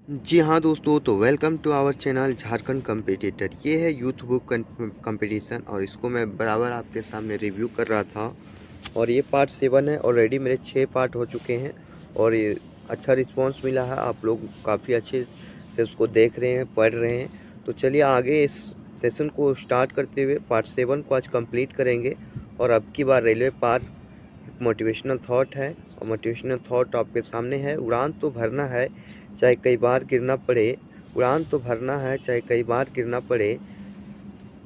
जी हाँ दोस्तों, तो welcome to our channel Jharkhand competitor. ये है यूथ बुक कंपटीशन और इसको मैं बराबर आपके सामने रिव्यू कर रहा था। और ये पार्ट 7 है। ऑलरेडी मेरे 6 पार्ट हो चुके हैं और ये अच्छा रिस्पांस मिला है। आप लोग काफ़ी अच्छे से उसको देख रहे हैं, पढ़ रहे हैं। तो चलिए आगे इस सेशन को स्टार्ट करते हुए पार्ट 7 को आज कंप्लीट करेंगे। और अब की बार रेलवे पार मोटिवेशनल थॉट है और मोटिवेशनल थॉट आपके सामने है। उड़ान तो भरना है चाहे कई बार गिरना पड़े, उड़ान तो भरना है चाहे कई बार गिरना पड़े,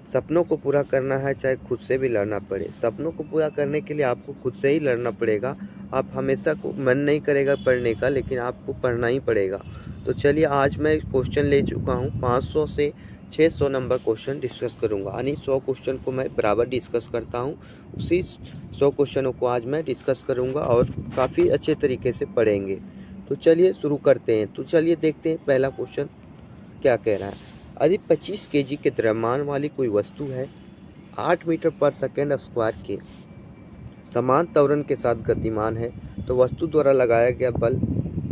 सपनों को पूरा करना है चाहे खुद से भी लड़ना पड़े। सपनों को पूरा करने के लिए आपको खुद से ही लड़ना पड़ेगा। आप हमेशा को मन नहीं करेगा पढ़ने का, लेकिन आपको पढ़ना ही पड़ेगा। तो चलिए आज मैं क्वेश्चन ले चुका हूँ 500 से 600 नंबर क्वेश्चन डिस्कस करूँगा। यानी 100 क्वेश्चन को मैं बराबर डिस्कस करता हूँ, उसी 100 क्वेश्चनों को आज मैं डिस्कस करूँगा और काफ़ी अच्छे तरीके से पढ़ेंगे। तो चलिए शुरू करते हैं। तो चलिए देखते हैं पहला क्वेश्चन क्या कह रहा है। यदि 25 केजी के द्रव्यमान वाली कोई वस्तु है 8 मीटर पर सेकेंड स्क्वायर के समान त्वरण के साथ गतिमान है, तो वस्तु द्वारा लगाया गया बल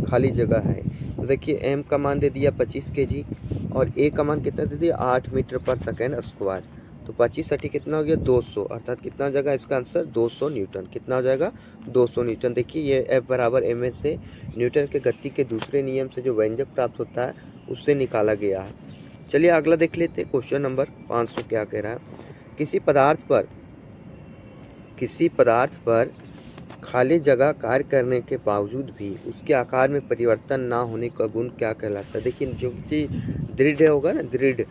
खाली जगह है। तो देखिए एम का मान दे दिया 25 केजी और ए का मान कितना दे दिया 8 मीटर पर सेकेंड स्क्वायर। तो 25 साठी कितना हो गया 200, अर्थात कितना हो जाएगा इसका आंसर 200 न्यूटन। कितना हो जाएगा 200 न्यूटन। देखिए ये एफ बराबर एम एस से न्यूटन के गति के दूसरे नियम से जो व्यंजक प्राप्त होता है उससे निकाला गया है। चलिए अगला देख लेते हैं। क्वेश्चन नंबर 500 क्या कह रहा है। किसी पदार्थ पर खाली जगह कार्य करने के बावजूद भी उसके आकार में परिवर्तन ना होने का गुण क्या कहलाता है। देखिए जो चीज़ दृढ़ होगा ना, दृढ़,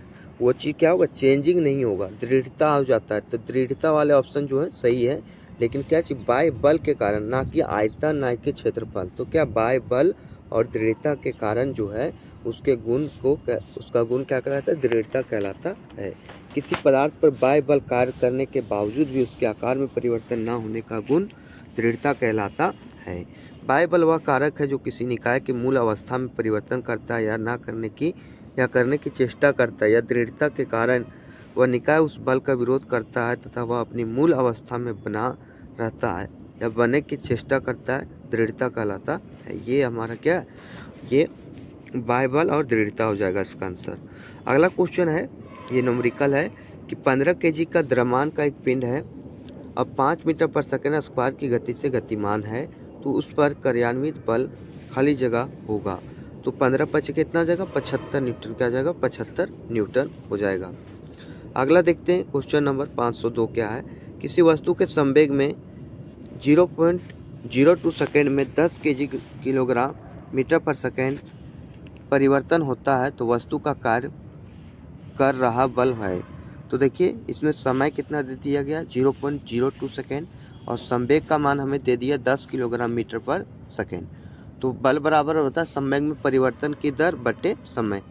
वो चीज़ क्या होगा, चेंजिंग नहीं होगा, दृढ़ता हो जाता है। तो दृढ़ता वाले ऑप्शन जो है सही है, लेकिन क्या चीज़ बाय बल के कारण, ना कि आयतन ना कि क्षेत्रफल। तो क्या बाय बल और दृढ़ता के कारण जो है उसके गुण को उसका गुण क्या कहलाता है, दृढ़ता कहलाता है। किसी पदार्थ पर बाय बल कार्य करने के बावजूद भी उसके आकार में परिवर्तन ना होने का गुण दृढ़ता कहलाता है। बाह्य बल वह कारक है जो किसी निकाय की मूल अवस्था में परिवर्तन करता है या करने की चेष्टा करता है, या दृढ़ता के कारण वह निकाय उस बल का विरोध करता है तथा वह अपनी मूल अवस्था में बना रहता है या बनने की चेष्टा करता है, दृढ़ता कहलाता है। ये हमारा क्या है, ये बाह्य बल और दृढ़ता हो जाएगा इसका आंसर। अगला क्वेश्चन है, ये न्यूमेरिकल है कि 15 केजी का द्रव्यमान का एक पिंड है, अब 5 मीटर पर सेकेंड स्क्वायर की गति से गतिमान है, तो उस पर कार्यान्वित बल खाली जगह होगा। तो 15 पच कितना हो जाएगा 75 न्यूटन, क्या जाएगा 75 न्यूटन हो जाएगा। अगला देखते हैं क्वेश्चन नंबर 502 क्या है। किसी वस्तु के संवेग में 0.02 सेकेंड में 10 केजी किलोग्राम मीटर पर सेकेंड परिवर्तन होता है, तो वस्तु का कार्य कर रहा बल है। तो देखिए इसमें समय कितना दे दिया गया 0.02 सेकेंड और संवेग का मान हमें दे दिया 10 किलोग्राम मीटर पर सेकेंड। तो बल बराबर होता है संवेग में परिवर्तन की दर बटे समय।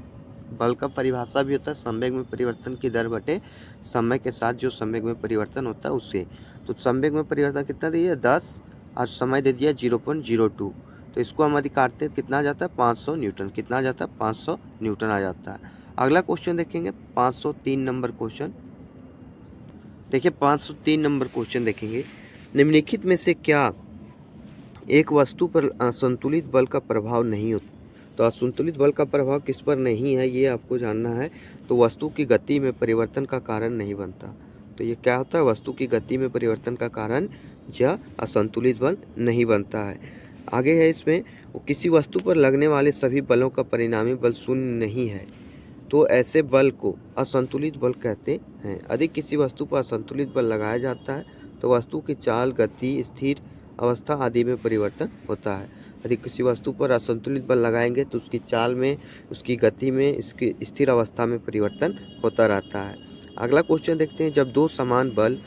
बल का परिभाषा भी होता है संवेग में परिवर्तन की दर बटे समय के साथ जो संवेग में परिवर्तन होता है उससे। तो संवेग में परिवर्तन कितना दिया 10 और समय दे दिया 0.02। तो इसको हम यदि काटते कितना आ जाता है 500 न्यूटन। कितना आ जाता है 500 न्यूटन आ जाता है। अगला क्वेश्चन देखेंगे 503 नंबर क्वेश्चन। देखिए 503 नंबर क्वेश्चन देखेंगे। निम्नलिखित में से क्या एक वस्तु पर असंतुलित बल का प्रभाव नहीं होता। तो असंतुलित बल का प्रभाव किस पर नहीं है ये आपको जानना है। तो वस्तु की गति में परिवर्तन का कारण नहीं बनता। तो ये क्या होता है, वस्तु की गति में परिवर्तन का कारण या असंतुलित बल नहीं बनता है। आगे है इसमें, किसी वस्तु पर लगने वाले सभी बलों का परिणामी बल शून्य नहीं है, तो ऐसे बल को असंतुलित बल कहते हैं। यदि किसी वस्तु पर असंतुलित बल लगाया जाता है तो वस्तु की चाल, गति, स्थिर अवस्था आदि में परिवर्तन होता है। यदि किसी वस्तु पर असंतुलित बल लगाएंगे तो उसकी चाल में, उसकी गति में, इसकी स्थिर अवस्था में परिवर्तन होता रहता है। अगला क्वेश्चन देखते हैं। जब दो समान बल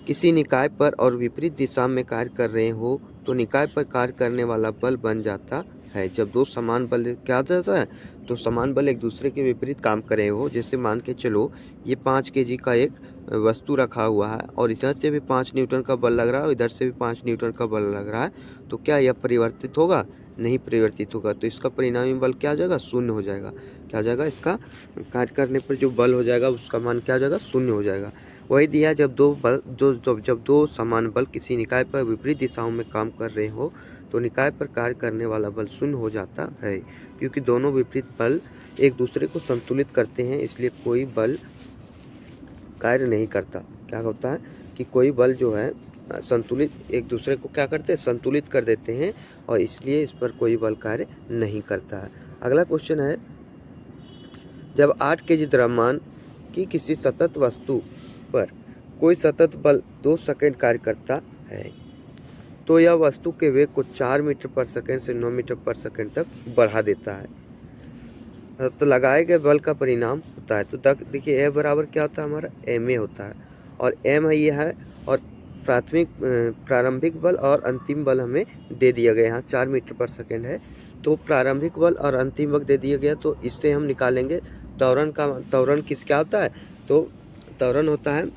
किसी निकाय पर और विपरीत दिशा में कार्य कर रहे हो तो निकाय पर कार्य करने वाला बल बन जाता है। जब दो समान बल क्या जाता है, तो समान बल एक दूसरे के विपरीत काम कर रहे हो। जैसे मान के चलो ये 5 केजी का एक वस्तु रखा हुआ है और इधर से भी 5 न्यूटन का बल लग रहा है और इधर से भी 5 न्यूटन का बल लग रहा है, तो क्या यह परिवर्तित होगा, नहीं परिवर्तित होगा। तो इसका परिणामी बल क्या हो जाएगा, शून्य हो जाएगा। क्या हो जाएगा, इसका कार्य करने पर जो बल हो जाएगा उसका मान क्या हो जाएगा, शून्य हो जाएगा। वही दिया, जब दो समान बल किसी निकाय पर विपरीत दिशाओं में काम कर रहे हो तो निकाय पर कार्य करने वाला बल शून्य हो जाता है, क्योंकि दोनों विपरीत बल एक दूसरे को संतुलित करते हैं, इसलिए कोई बल कार्य नहीं करता। क्या होता है कि कोई बल जो है संतुलित एक दूसरे को क्या करते हैं, संतुलित कर देते हैं, और इसलिए इस पर कोई बल कार्य नहीं करता है। अगला क्वेश्चन है, जब 8 kg द्रव्यमान की किसी सतत वस्तु पर कोई सतत बल 2 सेकंड कार्य करता है, तो यह वस्तु के वेग को 4 मीटर पर सेकंड से 9 मीटर पर सेकंड तक बढ़ा देता है। तो लगाए गए बल का परिणाम होता है। तो देखिए ए बराबर क्या होता है, हमारा एम ए होता है, और एम है ये है, और प्रारंभिक बल और अंतिम बल हमें दे दिया गया। यहाँ 4 मीटर पर सेकंड है, तो प्रारंभिक बल और अंतिम बल दे दिया गया, तो इससे हम निकालेंगे त्वरण का। त्वरण क्या होता है, तो त्वरण होता है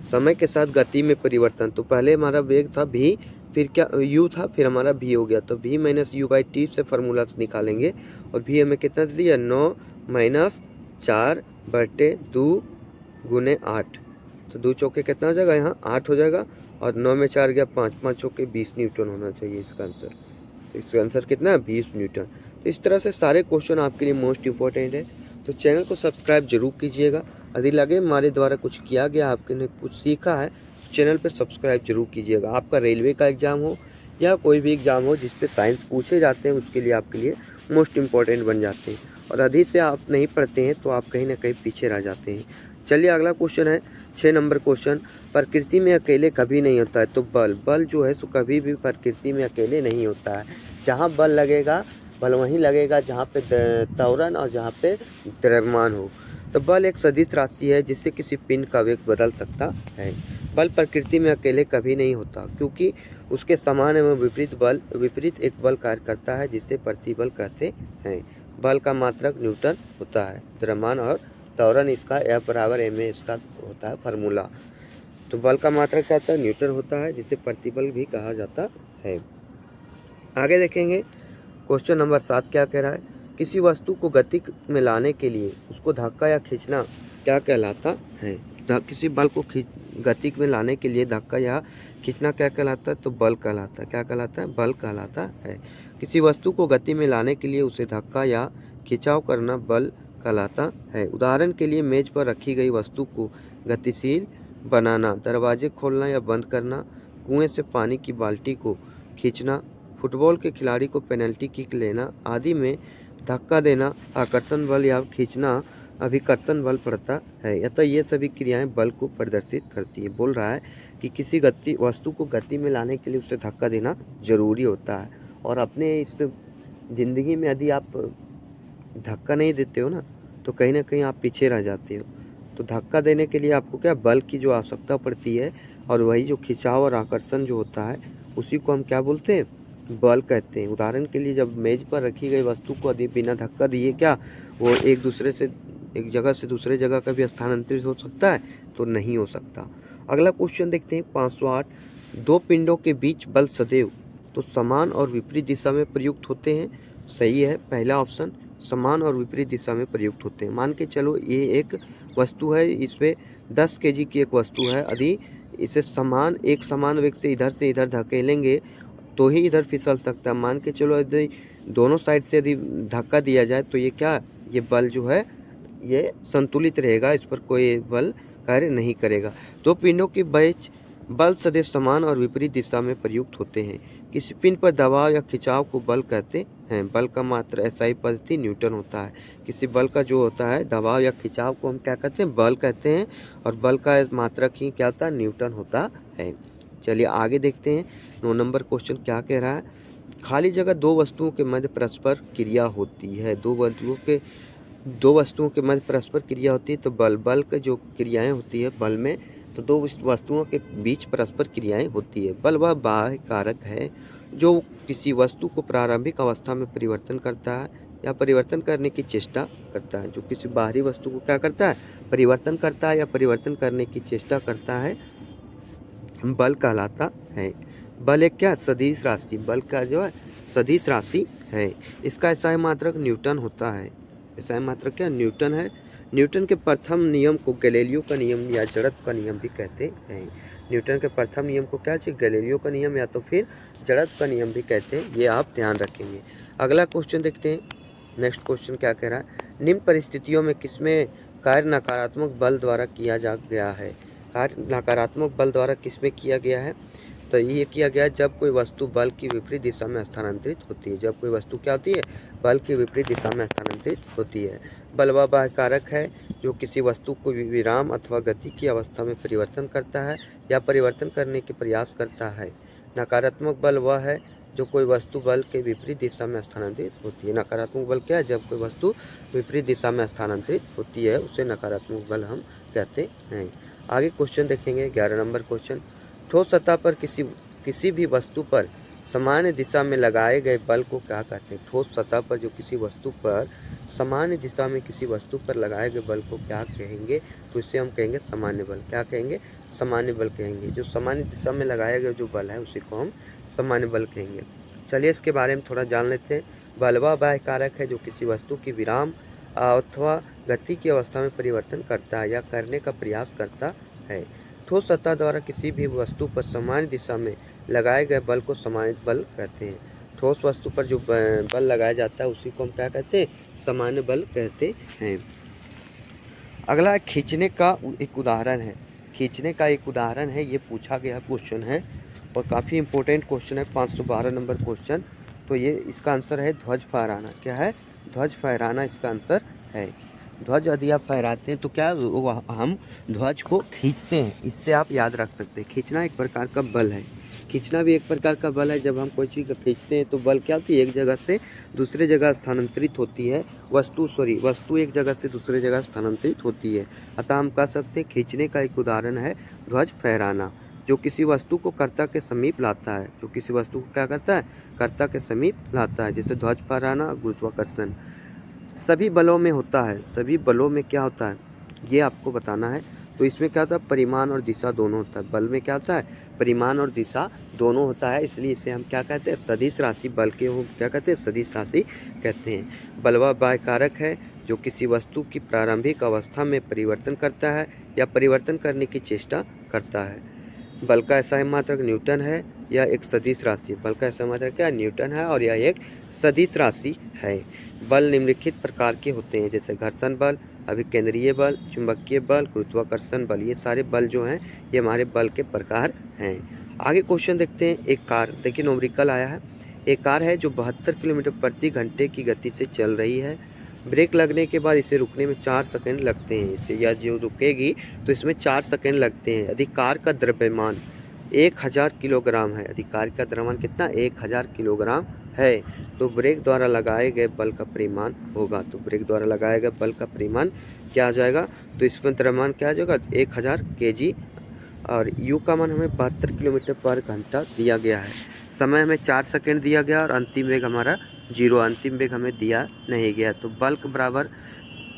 समय के साथ गति में परिवर्तन। तो पहले हमारा वेग था v, फिर क्या u था, फिर हमारा v हो गया, तो v minus you by T से फार्मूला से निकालेंगे, और v हमें कितना दे दिया, 9 माइनस 4/2 गुने 8, तो 2 चौके कितना हो जाएगा, यहाँ 8 हो जाएगा, और 9 में 4 गया 5, 5 चौके 20 न्यूटन होना चाहिए इसका आंसर। तो इसका आंसर कितना है, 20 न्यूटन। तो इस तरह से सारे क्वेश्चन आपके लिए मोस्ट इंपॉर्टेंट है। तो चैनल को सब्सक्राइब जरूर कीजिएगा। यदि लगे हमारे द्वारा कुछ किया गया, आपने कुछ सीखा है, तो चैनल पर सब्सक्राइब जरूर कीजिएगा। आपका रेलवे का एग्ज़ाम हो या कोई भी एग्ज़ाम हो जिस पे साइंस पूछे जाते हैं, उसके लिए आपके लिए मोस्ट इंपॉर्टेंट बन जाते हैं। और यदि से आप नहीं पढ़ते हैं तो आप कहीं ना कहीं पीछे रह जाते हैं। चलिए अगला क्वेश्चन है 6 नंबर क्वेश्चन, प्रकृति में अकेले कभी नहीं होता है। तो बल जो है सो कभी भी प्रकृति में अकेले नहीं होता है। जहाँ बल लगेगा, बल वहीं लगेगा जहाँ पे त्वरण और जहाँ पे द्रव्यमान हो। तो बल एक सदिश राशि है जिससे किसी पिंड का वेग बदल सकता है। बल प्रकृति में अकेले कभी नहीं होता, क्योंकि उसके समान एवं विपरीत एक बल कार्य करता है, जिसे प्रतिबल कहते हैं। बल का मात्रक न्यूटन होता है। द्रव्यमान और त्वरण इसका F बराबर ma इसका होता है फार्मूला। तो बल का मात्रक क्या होता है, न्यूटन होता है, जिसे प्रतिबल भी कहा जाता है। आगे देखेंगे क्वेश्चन नंबर 7 क्या कह रहा है, किसी वस्तु को गति में लाने के लिए उसको धक्का या खींचना क्या कहलाता है। किसी बल को गति में लाने के लिए धक्का या खींचना क्या कहलाता है, तो बल कहलाता है। क्या कहलाता है, बल कहलाता है। किसी वस्तु को गति में लाने के लिए उसे धक्का या खिंचाव करना बल कहलाता है। उदाहरण के लिए मेज पर रखी गई वस्तु को गतिशील बनाना, दरवाजे खोलना या बंद करना, कुएं से पानी की बाल्टी को खींचना, फुटबॉल के खिलाड़ी को पेनल्टी किक लेना आदि में धक्का देना आकर्षण बल या खींचना अभिकर्षण बल पड़ता है। अतः ये सभी क्रियाएं बल को प्रदर्शित करती है। बोल रहा है कि किसी वस्तु को गति में लाने के लिए उसे धक्का देना जरूरी होता है, और अपने इस ज़िंदगी में यदि आप धक्का नहीं देते हो ना, तो कहीं ना कहीं आप पीछे रह जाते हो। तो धक्का देने के लिए आपको क्या, बल की जो आवश्यकता पड़ती है, और वही जो खिंचाव और आकर्षण जो होता है उसी को हम क्या बोलते हैं, बल कहते हैं। उदाहरण के लिए जब मेज पर रखी गई वस्तु को यदि बिना धक्का दिए क्या वो एक जगह से दूसरे जगह कभी स्थानांतरित हो सकता है, तो नहीं हो सकता। अगला क्वेश्चन देखते हैं 508, दो पिंडों के बीच बल सदैव तो समान और विपरीत दिशा में प्रयुक्त होते हैं। सही है पहला ऑप्शन, समान और विपरीत दिशा में प्रयुक्त होते हैं। मान के चलो ये एक वस्तु है, इस पे 10 kg की एक वस्तु है, यदि इसे एक समान वेग से इधर धकेलेंगे तो ही इधर फिसल सकता है। मान के चलो यदि दोनों साइड से यदि धक्का दिया जाए तो ये बल जो है ये संतुलित रहेगा, इस पर कोई बल कार्य नहीं करेगा। दो पिंडों के बीच बल सदैव समान और विपरीत दिशा में प्रयुक्त होते हैं। किसी पिंड पर दबाव या खिंचाव को बल कहते हैं। बल का मात्र SI पद्धति न्यूटन होता है। किसी बल का जो होता है दबाव या खिंचाव को हम क्या कहते हैं, बल कहते हैं, और बल का मात्रक ही क्या होता है, न्यूटन होता है। चलिए आगे देखते हैं 9 नंबर क्वेश्चन क्या कह रहा है, खाली जगह दो वस्तुओं के मध्य परस्पर क्रिया होती है। दो वस्तुओं के मध्य परस्पर क्रिया होती है, तो बल के जो क्रियाएं होती है बल में, तो दो वस्तुओं के बीच परस्पर क्रियाएं होती है। बल वह बाह्य कारक है जो किसी वस्तु को प्रारंभिक अवस्था में परिवर्तन करता है या परिवर्तन करने की चेष्टा करता है। जो किसी बाहरी वस्तु को क्या करता है, परिवर्तन करता है या परिवर्तन करने की चेष्टा करता है, बल कहलाता है। बल एक क्या, सदिश राशि, बल का जो है सदिश राशि है। इसका SI मात्रक न्यूटन होता है। SI मात्रक क्या, न्यूटन है। न्यूटन के प्रथम नियम को गैलीलियो का नियम या जड़त्व का नियम भी कहते हैं। न्यूटन के प्रथम नियम को क्या चाहिए, गैलीलियो का नियम या तो फिर जड़त्व का नियम भी कहते हैं, ये आप ध्यान रखेंगे। अगला क्वेश्चन देखते हैं। नेक्स्ट क्वेश्चन क्या कह रहा है, निम्न परिस्थितियों में किसमें कार्य नकारात्मक बल द्वारा किया जा गया है। कार्य नकारात्मक बल द्वारा किसमें किया गया है, तो ये किया गया है जब कोई वस्तु बल की विपरीत दिशा में स्थानांतरित होती है। जब कोई वस्तु क्या होती है, बल की विपरीत दिशा में स्थानांतरित होती है। बल वह बाह्य कारक है जो किसी वस्तु को विराम अथवा गति की अवस्था में परिवर्तन करता है या परिवर्तन करने के प्रयास करता है। नकारात्मक बल वह है जो कोई वस्तु बल के विपरीत दिशा में स्थानांतरित होती है। नकारात्मक बल क्या है, जब कोई वस्तु विपरीत दिशा में स्थानांतरित होती है उसे नकारात्मक बल हम कहते हैं। आगे क्वेश्चन देखेंगे, 11 नंबर क्वेश्चन, ठोस सतह पर किसी भी वस्तु पर सामान्य दिशा में लगाए गए बल को क्या कहते हैं। ठोस सतह पर जो किसी वस्तु पर सामान्य दिशा में किसी वस्तु पर लगाए गए बल को क्या कहेंगे, तो इसे हम कहेंगे सामान्य बल। क्या कहेंगे, सामान्य बल कहेंगे। जो सामान्य दिशा में लगाया गया जो बल है उसी को हम सामान्य बल कहेंगे। चलिए इसके बारे में थोड़ा जान लेते हैं। बल वह बाह्य कारक है जो किसी वस्तु की विराम अथवा गति की अवस्था में परिवर्तन करता है या करने का प्रयास करता है। ठोस सतह द्वारा किसी भी वस्तु पर सामान्य दिशा में लगाए गए बल को सामान्य बल कहते हैं। ठोस वस्तु पर जो बल लगाया जाता है उसी को हम क्या कहते हैं, सामान्य बल कहते हैं। अगला खींचने का एक उदाहरण है। खींचने का एक उदाहरण है, ये पूछा गया क्वेश्चन है और काफ़ी इंपॉर्टेंट क्वेश्चन है, 512 नंबर क्वेश्चन। तो ये इसका आंसर है ध्वज फहराना। क्या है, ध्वज फहराना इसका आंसर है। ध्वज यदि आप फहराते हैं तो क्या हम ध्वज को खींचते हैं, इससे आप याद रख सकते हैं। खींचना एक प्रकार का बल है, खींचना भी एक प्रकार का बल है। जब हम कोई चीज़ खींचते हैं तो बल क्या होती है, एक जगह से दूसरे जगह स्थानांतरित होती है। वस्तु एक जगह से दूसरे जगह स्थानांतरित होती है। अतः हम कह सकते हैं खींचने का एक उदाहरण है ध्वज फहराना, जो किसी वस्तु को कर्ता के समीप लाता है। जो किसी वस्तु को क्या करता है, कर्ता के समीप लाता है। जैसे ध्वज फहराना, गुरुत्वाकर्षण सभी बलों में होता है। सभी बलों में क्या होता है ये आपको बताना है। तो इसमें क्या होता है, परिमाण और दिशा दोनों होता है। बल में क्या होता है, परिमाण और दिशा दोनों होता है, इसलिए इसे हम क्या कहते हैं, सदिश राशि बल के वो क्या कहते हैं, सदिश राशि कहते हैं। बल वह बाह्य कारक है जो किसी वस्तु की प्रारंभिक अवस्था में परिवर्तन करता है या परिवर्तन करने की चेष्टा करता है। बल का ऐसा मात्रक न्यूटन है, यह एक सदिश राशि। बल का ऐसा मात्रक क्या, न्यूटन है और यह एक सदिश राशि है। बल निम्नलिखित प्रकार के होते हैं, जैसे घर्षण बल, अभिकेंद्रीय बल, चुंबकीय बल, गुरुत्वाकर्षण बल। ये सारे बल जो हैं ये हमारे बल के प्रकार हैं। आगे क्वेश्चन देखते हैं। एक कार, देखिए न्यूमेरिकल आया है। एक कार है जो 72 किलोमीटर प्रति घंटे की गति से चल रही है। ब्रेक लगने के बाद इसे रुकने में 4 सेकंड लगते हैं। इससे या जो रुकेगी तो इसमें 4 सेकंड लगते हैं। यदि कार का द्रव्यमान 1000 किलोग्राम है, यदि कार का द्रव्यमान कितना, 1000 किलोग्राम है, तो ब्रेक द्वारा लगाए गए बल का परिमाण होगा। तो ब्रेक द्वारा लगाए गए बल का परिमाण क्या आ जाएगा, तो इसमें द्रव्यमान क्या आ जाएगा, 1000 kg और u का मान हमें 72 किलोमीटर पर घंटा दिया गया है। समय हमें 4 सेकंड दिया गया और अंतिम वेग हमारा 0, अंतिम वेग हमें दिया नहीं गया। तो बल के बराबर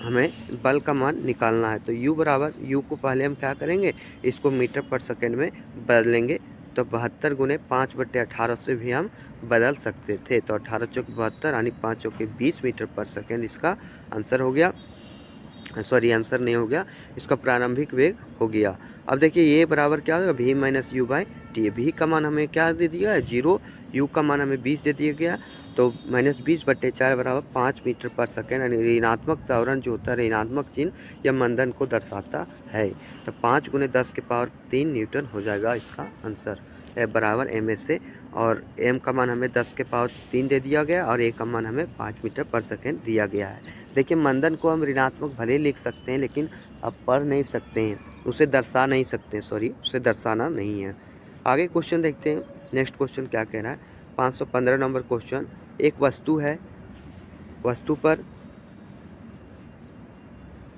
हमें बल का मान निकालना है। तो u बराबर, u को पहले हम क्या करेंगे, इसको मीटर पर सेकंड में बदलेंगे। तो 72 गुने 5/18 से भी हम बदल सकते थे। तो 18 चौक 72 यानी 5 चौके 20 मीटर पर सेकंड इसका आंसर हो गया। सॉरी, आंसर नहीं हो गया, इसका प्रारंभिक वेग हो गया। अब देखिए ये बराबर क्या होगा, v minus you by T. v का मान हमें क्या दे दिया है, 0, u का मान हमें 20 दे दिया गया। तो -20/4 बराबर 5 मीटर पर सेकेंड, यानी ऋणात्मक त्वरण जो होता है, ऋणात्मक चिन्ह या मंदन को दर्शाता है। तो 5 गुने 10 के पावर 3 न्यूटन हो जाएगा इसका आंसर। F बराबर m से, और m का मान हमें 10 के पावर 3 दे दिया गया और a का मान हमें 5 मीटर पर सेकेंड दिया गया है। देखिए मंदन को हम ऋणात्मक भले लिख सकते हैं लेकिन अब पढ़ नहीं सकते हैं, उसे दर्शा नहीं सकते, उसे दर्शाना नहीं है। आगे क्वेश्चन देखते हैं। नेक्स्ट क्वेश्चन क्या कह रहा है, 515 नंबर क्वेश्चन। एक वस्तु है, वस्तु पर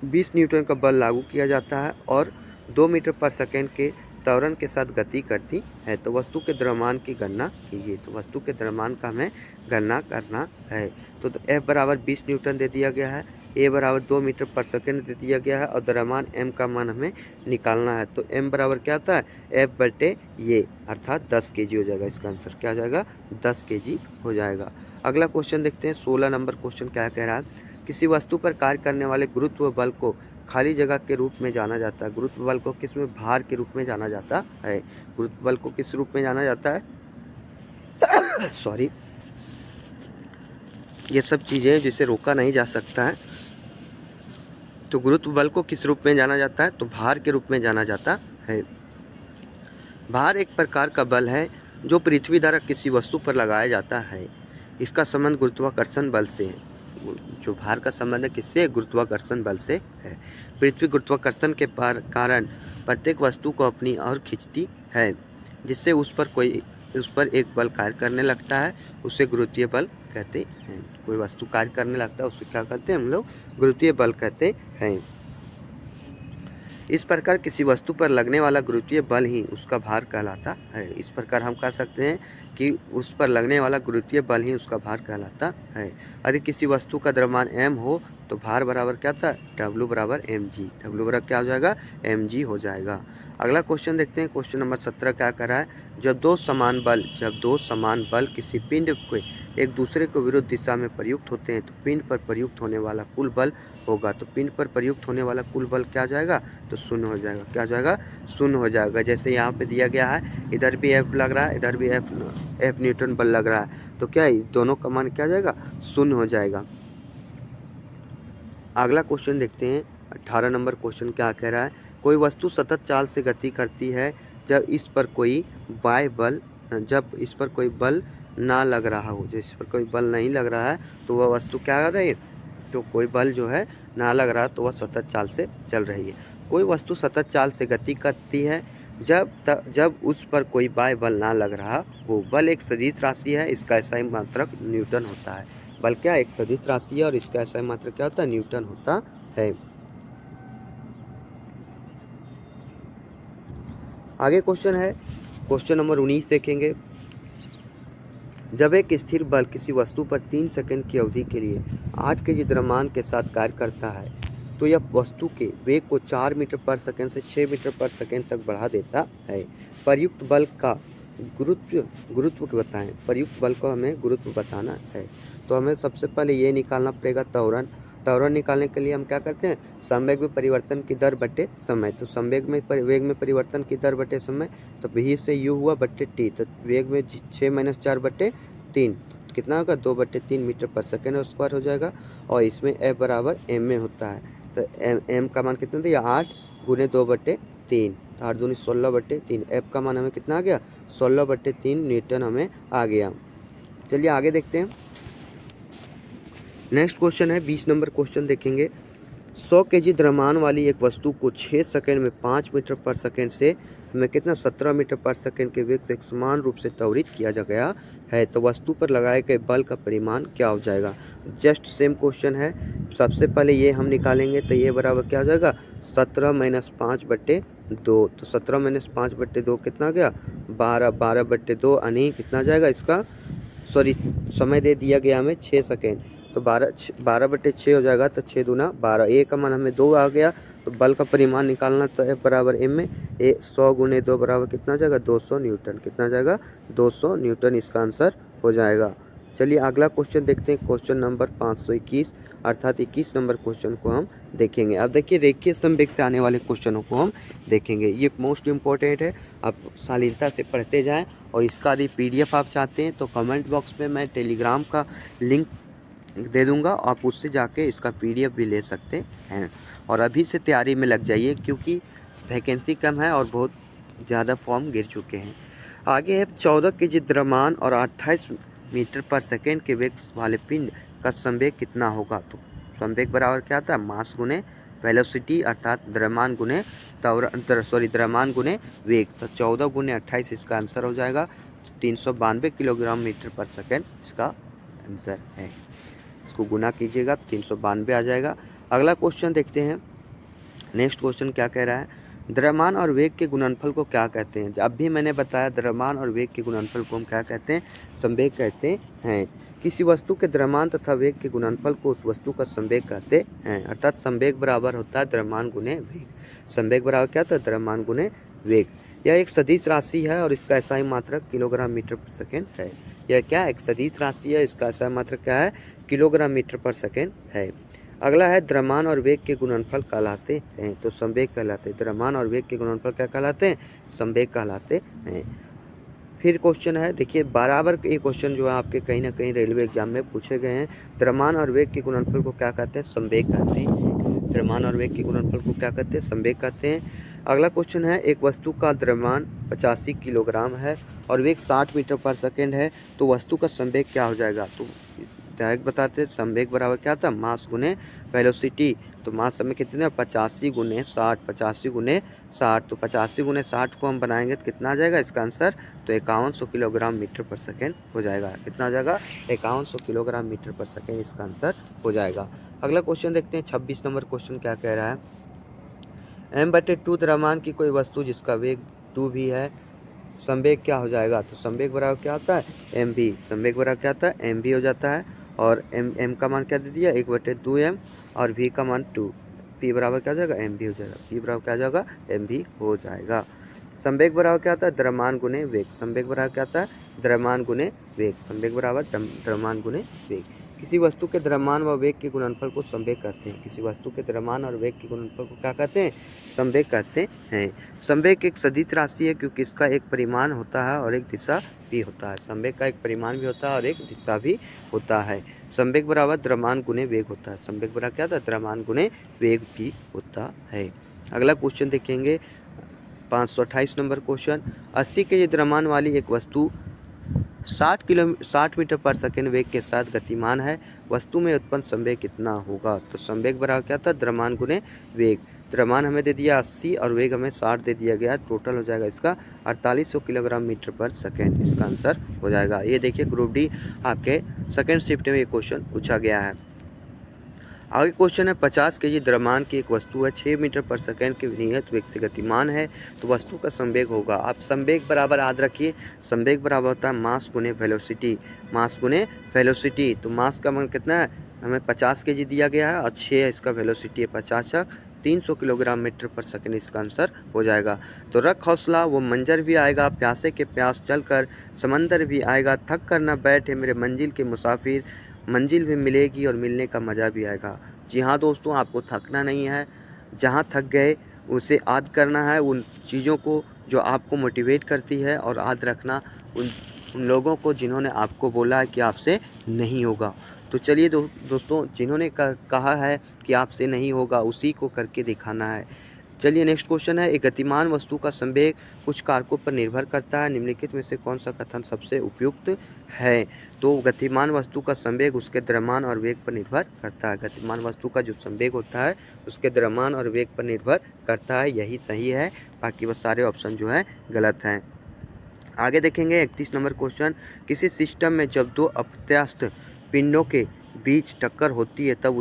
20 न्यूटन का बल लागू किया जाता है और 2 मीटर पर सेकेंड के त्वरण के साथ गति करती है। तो वस्तु के द्रव्यमान की गणना कीजिए। तो वस्तु के द्रव्यमान का हमें गणना करना है। तो F बराबर 20 न्यूटन दे दिया गया है, A बराबर 2 मीटर पर सेकेंड दे दिया गया है और द्रव्यमान M का मान हमें निकालना है। तो M बराबर क्या आता है, F बटे ये, अर्थात 10 kg हो जाएगा। इसका आंसर क्या हो जाएगा, 10 kg हो जाएगा। अगला क्वेश्चन देखते हैं। 16 नंबर क्वेश्चन क्या कह रहा है, किसी वस्तु पर कार्य करने वाले गुरुत्व बल को खाली जगह के रूप में जाना जाता है? गुरुत्व बल को किस में भार के रूप में जाना जाता है? गुरुत्व बल को किस रूप में जाना जाता है? सॉरी, ये सब चीज़ें जिसे रोका नहीं जा सकता है। तो गुरुत्व बल को किस रूप में जाना जाता है? तो भार के रूप में जाना जाता है। भार एक प्रकार का बल है जो पृथ्वी द्वारा किसी वस्तु पर लगाया जाता है। इसका संबंध गुरुत्वाकर्षण बल से है। जो भार का संबंध है किससे? गुरुत्वाकर्षण बल से है। पृथ्वी गुरुत्वाकर्षण के कारण प्रत्येक वस्तु को अपनी ओर खींचती है, जिससे उस पर एक बल कार्य करने लगता है, उसे गुरुत्वीय बल कहते हैं। कोई वस्तु कार्य करने लगता है उससे क्या कहते हैं हम लोग? गुरुत्वीय बल कहते हैं। इस प्रकार किसी वस्तु पर लगने वाला गुरुत्वीय बल ही उसका भार कहलाता है। इस प्रकार हम कह सकते हैं कि उस पर लगने वाला गुरुत्वीय बल ही उसका भार कहलाता है। यदि किसी वस्तु का द्रव्यमान m हो तो भार बराबर क्या था? W बराबर mg। W बराबर क्या हो जाएगा? mg हो जाएगा। अगला क्वेश्चन देखते हैं। क्वेश्चन नंबर 17 क्या कर रहा है? जब दो समान बल किसी पिंड के एक दूसरे को विरुद्ध दिशा में प्रयुक्त होते हैं तो पिंड पर प्रयुक्त होने वाला कुल बल होगा। तो पिंड पर प्रयुक्त होने वाला कुल बल क्या हो जाएगा? तो शून्य हो जाएगा। क्या हो जाएगा? शून्य हो जाएगा। जैसे यहाँ पे दिया गया है, इधर भी F लग रहा है, इधर भी F न्यूटन बल लग रहा है, तो क्या दोनों का मान क्या हो जाएगा? शून्य हो जाएगा। अगला क्वेश्चन देखते हैं। 18 नंबर क्वेश्चन क्या कह रहा है? कोई वस्तु सतत चाल से गति करती है जब इस पर कोई बल ना लग रहा हो। जो इस पर कोई बल नहीं लग रहा है तो वह वस्तु क्या कर रही है? तो कोई बल जो है ना लग रहा तो वह सतत चाल से चल रही है। कोई वस्तु सतत चाल से गति करती है जब उस पर कोई बाह्य बल ना लग रहा हो। बल एक सदिश राशि है, इसका SI मात्रक न्यूटन होता है। बल क्या? एक सदिश राशि है और इसका SI मात्रक क्या होता है? न्यूटन होता है। आगे क्वेश्चन है, क्वेश्चन नंबर 19 देखेंगे। जब एक स्थिर बल किसी वस्तु पर 3 सेकंड की अवधि के लिए 8 kg द्रव्यमान के साथ कार्य करता है तो यह वस्तु के वेग को 4 मीटर पर सेकंड से 6 मीटर पर सेकंड तक बढ़ा देता है। प्रयुक्त बल का गुरुत्व बताएं। प्रयुक्त बल को हमें गुरुत्व बताना है। तो हमें सबसे पहले ये निकालना पड़ेगा त्वरण। त्वरण निकालने के लिए हम क्या करते हैं? संवेग में परिवर्तन की दर बटे समय। तो संवेग में वेग में परिवर्तन की दर बटे समय, तो v से u हुआ बटे t। तो वेग में 6 - 4 बटे 3 तो कितना होगा? 2/3 मीटर पर सेकेंड स्क्वायर हो जाएगा। और इसमें F बराबर m में होता है। तो m का मान कितना दिया? 8 × 2/3, 8 दूनी 16/3। F का मान हमें कितना आ गया? 16/3 न्यूटन हमें आ गया। चलिए आगे देखते हैं। नेक्स्ट क्वेश्चन है 20 नंबर क्वेश्चन देखेंगे। 100 kg द्रव्यमान वाली एक वस्तु को 6 सेकंड में 5 मीटर पर सेकंड से हमें कितना 17 मीटर पर सेकंड के वेग से एक समान रूप से त्वरित किया जा गया है, तो वस्तु पर लगाए गए बल का परिमाण क्या हो जाएगा? जस्ट सेम क्वेश्चन है। सबसे पहले ये हम निकालेंगे तो ये बराबर क्या हो जाएगा? 17 - 5/2। तो 17 - 5/2 कितना गया? 12। 12/2 यानी कितना जाएगा इसका? सॉरी, समय दे दिया गया हमें 6 सेकेंड, तो 12/6 हो जाएगा। तो 6 दूना 12। ए का मान हमें 2 आ गया। तो बल का परिमाण निकालना तो F बराबर m में 100 × 2 बराबर कितना जाएगा? 200 न्यूटन। कितना जाएगा? 200 न्यूटन इसका आंसर हो जाएगा। चलिए अगला क्वेश्चन देखते हैं। क्वेश्चन नंबर 521 अर्थात 21 नंबर क्वेश्चन को हम देखेंगे। अब देखिए रेखीय संवेग से आने वाले क्वेश्चनों को हम देखेंगे। ये मोस्ट इम्पोर्टेंट है, आप शालीनता से पढ़ते जाएँ। और इसका यदि PDF आप चाहते हैं तो कमेंट बॉक्स में मैं टेलीग्राम का लिंक दे दूंगा, आप उससे जाके इसका PDF भी ले सकते हैं। और अभी से तैयारी में लग जाइए क्योंकि वैकेंसी कम है और बहुत ज़्यादा फॉर्म गिर चुके हैं। आगे है 14 kg द्रव्यमान और 28 मीटर पर सेकेंड के वेग वाले पिंड का संवेग कितना होगा? तो संवेग बराबर क्या था? मास गुने वेलोसिटी अर्थात द्रव्यमान गुने द्रव्यमान गुने वेग। तो 14 × 28 इसका आंसर हो जाएगा। 392 किलोग्राम मीटर पर सेकेंड इसका आंसर है। इसको गुना कीजिएगा तो 392 आ जाएगा। अगला क्वेश्चन देखते हैं। नेक्स्ट क्वेश्चन क्या कह रहा है? द्रव्यमान और वेग के गुणनफल को क्या कहते हैं? अब भी मैंने बताया द्रव्यमान और वेग के गुणनफल को हम क्या कहते हैं? संवेग कहते हैं। किसी वस्तु के द्रव्यमान तथा वेग के गुणनफल को उस वस्तु का संवेग कहते हैं। अर्थात संवेग बराबर होता है द्रव्यमान गुने वेग। संवेग बराबर क्या था? द्रव्यमान गुने वेग। यह एक सदिश राशि है और इसका SI मात्रक किलोग्राम मीटर पर सेकेंड है। यह क्या? एक सदिश राशि है, इसका SI मात्रक क्या है? किलोग्राम मीटर पर सेकेंड है। अगला है द्रव्यमान और वेग के गुणनफल कहलाते हैं, तो संवेग कहलाते हैं। द्रव्यमान और वेग के गुणनफल क्या कहलाते हैं? संवेग कहलाते हैं। फिर क्वेश्चन है, देखिए बराबर ये क्वेश्चन जो है आपके कहीं ना कहीं रेलवे एग्जाम में पूछे गए हैं। द्रव्यमान और वेग के गुणनफल को क्या कहते हैं? संवेग कहते हैं। द्रव्यमान और वेग के गुणनफल को क्या कहते हैं? संवेग कहते हैं। अगला क्वेश्चन है, एक वस्तु का द्रव्यमान 85 किलोग्राम है और वेग 60 मीटर पर सेकेंड है, तो वस्तु का संवेग क्या हो जाएगा? तो डायरेक्ट बताते हैं, संवेग बराबर क्या था? मास गुने वेलोसिटी। तो मास समय कितने? 85 गुने 60, 85 गुने 60। तो 85 गुने 60 को हम बनाएंगे तो कितना आ जाएगा इसका आंसर? तो 5100 किलोग्राम मीटर पर सेकेंड हो जाएगा। कितना हो जाएगा? 5100 किलोग्राम मीटर पर सेकेंड इसका आंसर हो जाएगा। अगला क्वेश्चन देखते हैं, 26 नंबर क्वेश्चन क्या कह रहा है? m/2 द्रव्यमान की कोई वस्तु जिसका वेग 2 भी है, संवेग क्या हो जाएगा? तो संवेग बराबर क्या होता है? mv। संवेग बराबर क्या होता है? mv हो जाता है। और m का मान क्या दे दिया? 1/2m और v का मान 2। p बराबर क्या हो जाएगा? mv हो जाएगा। p बराबर क्या हो जाएगा? mv हो जाएगा। संवेग बराबर क्या होता है? द्रव्यमान गुने वेग। संवेग बराबर क्या होता है? द्रव्यमान गुने वेग। संवेग बराबर द्रव्यमान गुने वेग। किसी वस्तु के द्रव्यमान व वेग के गुणनफल को संवेग कहते हैं। किसी वस्तु के द्रव्यमान और वेग के गुणनफल को क्या कहते हैं? संवेग कहते हैं। संवेग एक सदिश राशि है क्योंकि इसका एक परिमाण होता है और एक दिशा भी होता है। संवेग का एक परिमाण भी होता है और एक दिशा भी होता है। संवेग बराबर द्रव्यमान गुने वेग होता है। संवेग बराबर क्या होता है? द्रव्यमान गुने वेग भी होता है। अगला क्वेश्चन देखेंगे, 528 नंबर क्वेश्चन, 80 के द्रव्यमान वाली एक वस्तु 60 मीटर पर सेकेंड वेग के साथ गतिमान है, वस्तु में उत्पन्न संवेग कितना होगा? तो संवेग बराबर क्या था? द्रव्यमान गुने वेग। द्रव्यमान हमें दे दिया 80 और वेग हमें 60 दे दिया गया, टोटल हो जाएगा इसका 4800 किलोग्राम मीटर पर सेकेंड इसका आंसर हो जाएगा। ये देखिए ग्रुप डी आपके सेकेंड शिफ्ट में ये क्वेश्चन पूछा गया है। आगे क्वेश्चन है, 50 केजी द्रव्यमान की एक वस्तु है, 6 मीटर पर सेकेंड के नियत वेग से गतिमान है, तो वस्तु का संवेग होगा। आप संवेग बराबर याद रखिए, संवेग बराबर होता है मास गुने वेलोसिटी। मास गुने वेलोसिटी। तो मास का मान कितना है? हमें 50 केजी दिया गया है और 6 इसका वेलोसिटी है 50, 300 किलोग्राम मीटर पर सेकेंड इसका आंसर हो जाएगा। तो रख हौसला वो मंजर भी आएगा, प्यासे के प्यास चल कर समंदर भी आएगा, थक कर न बैठे मेरे मंजिल के मुसाफिर, मंजिल भी मिलेगी और मिलने का मज़ा भी आएगा। जी हाँ दोस्तों, आपको थकना नहीं है, जहाँ थक गए उसे याद करना है, उन चीज़ों को जो आपको मोटिवेट करती है, और याद रखना उन लोगों को जिन्होंने आपको बोला है कि आपसे नहीं होगा। तो चलिए दोस्तों, जिन्होंने कहा है कि आपसे नहीं होगा उसी को करके दिखाना है। चलिए नेक्स्ट क्वेश्चन है, एक गतिमान वस्तु का संवेग कुछ कारकों पर निर्भर करता है, निम्नलिखित में से कौन सा कथन सबसे उपयुक्त है? तो गतिमान वस्तु का संवेग उसके द्रव्यमान और वेग पर निर्भर करता है। गतिमान वस्तु का जो संवेग होता है उसके द्रव्यमान और वेग पर निर्भर करता है, यही सही है, बाकी वो सारे ऑप्शन जो है गलत हैं। आगे देखेंगे 31 नंबर क्वेश्चन, किसी सिस्टम में जब दो अप्रत्यास्थ पिंडों के बीच टक्कर होती है तब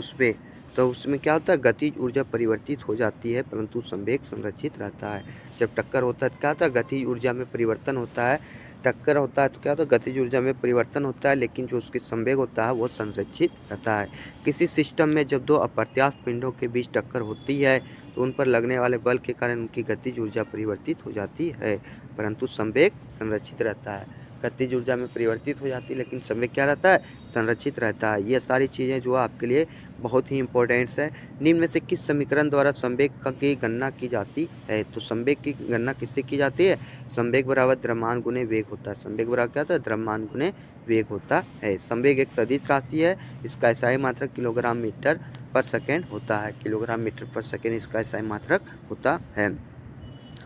उसमें क्या होता है? गतिज ऊर्जा परिवर्तित हो जाती है परंतु संवेग संरक्षित रहता है। जब टक्कर होता है तो क्या होता है? गतिज ऊर्जा में परिवर्तन होता है। टक्कर होता है तो क्या होता है? गतिज ऊर्जा में परिवर्तन होता है, लेकिन जो उसकी संवेग होता है वो संरक्षित रहता है। किसी सिस्टम में जब दो अप्रत्यास्थ पिंडों के बीच टक्कर होती है तो उन पर लगने वाले बल के कारण उनकी गतिज ऊर्जा परिवर्तित हो जाती है परंतु संवेग संरक्षित रहता है। गतिज ऊर्जा में परिवर्तित हो जाती है लेकिन संवेग क्या रहता है? संरक्षित रहता है। ये सारी चीज़ें जो आपके लिए बहुत ही इंपॉर्टेंट्स है। निम्न में से किस समीकरण द्वारा संवेग की गणना की जाती है? तो संवेग की गणना किससे की जाती है? संवेग बराबर द्रव्यमान गुने वेग होता है। संवेग बराबर क्या होता है? द्रव्यमान गुने वेग होता है। संवेग एक सदिश राशि है, इसका SI मात्रक किलोग्राम मीटर पर सेकेंड होता है। किलोग्राम मीटर पर सेकेंड इसका SI मात्रक होता है।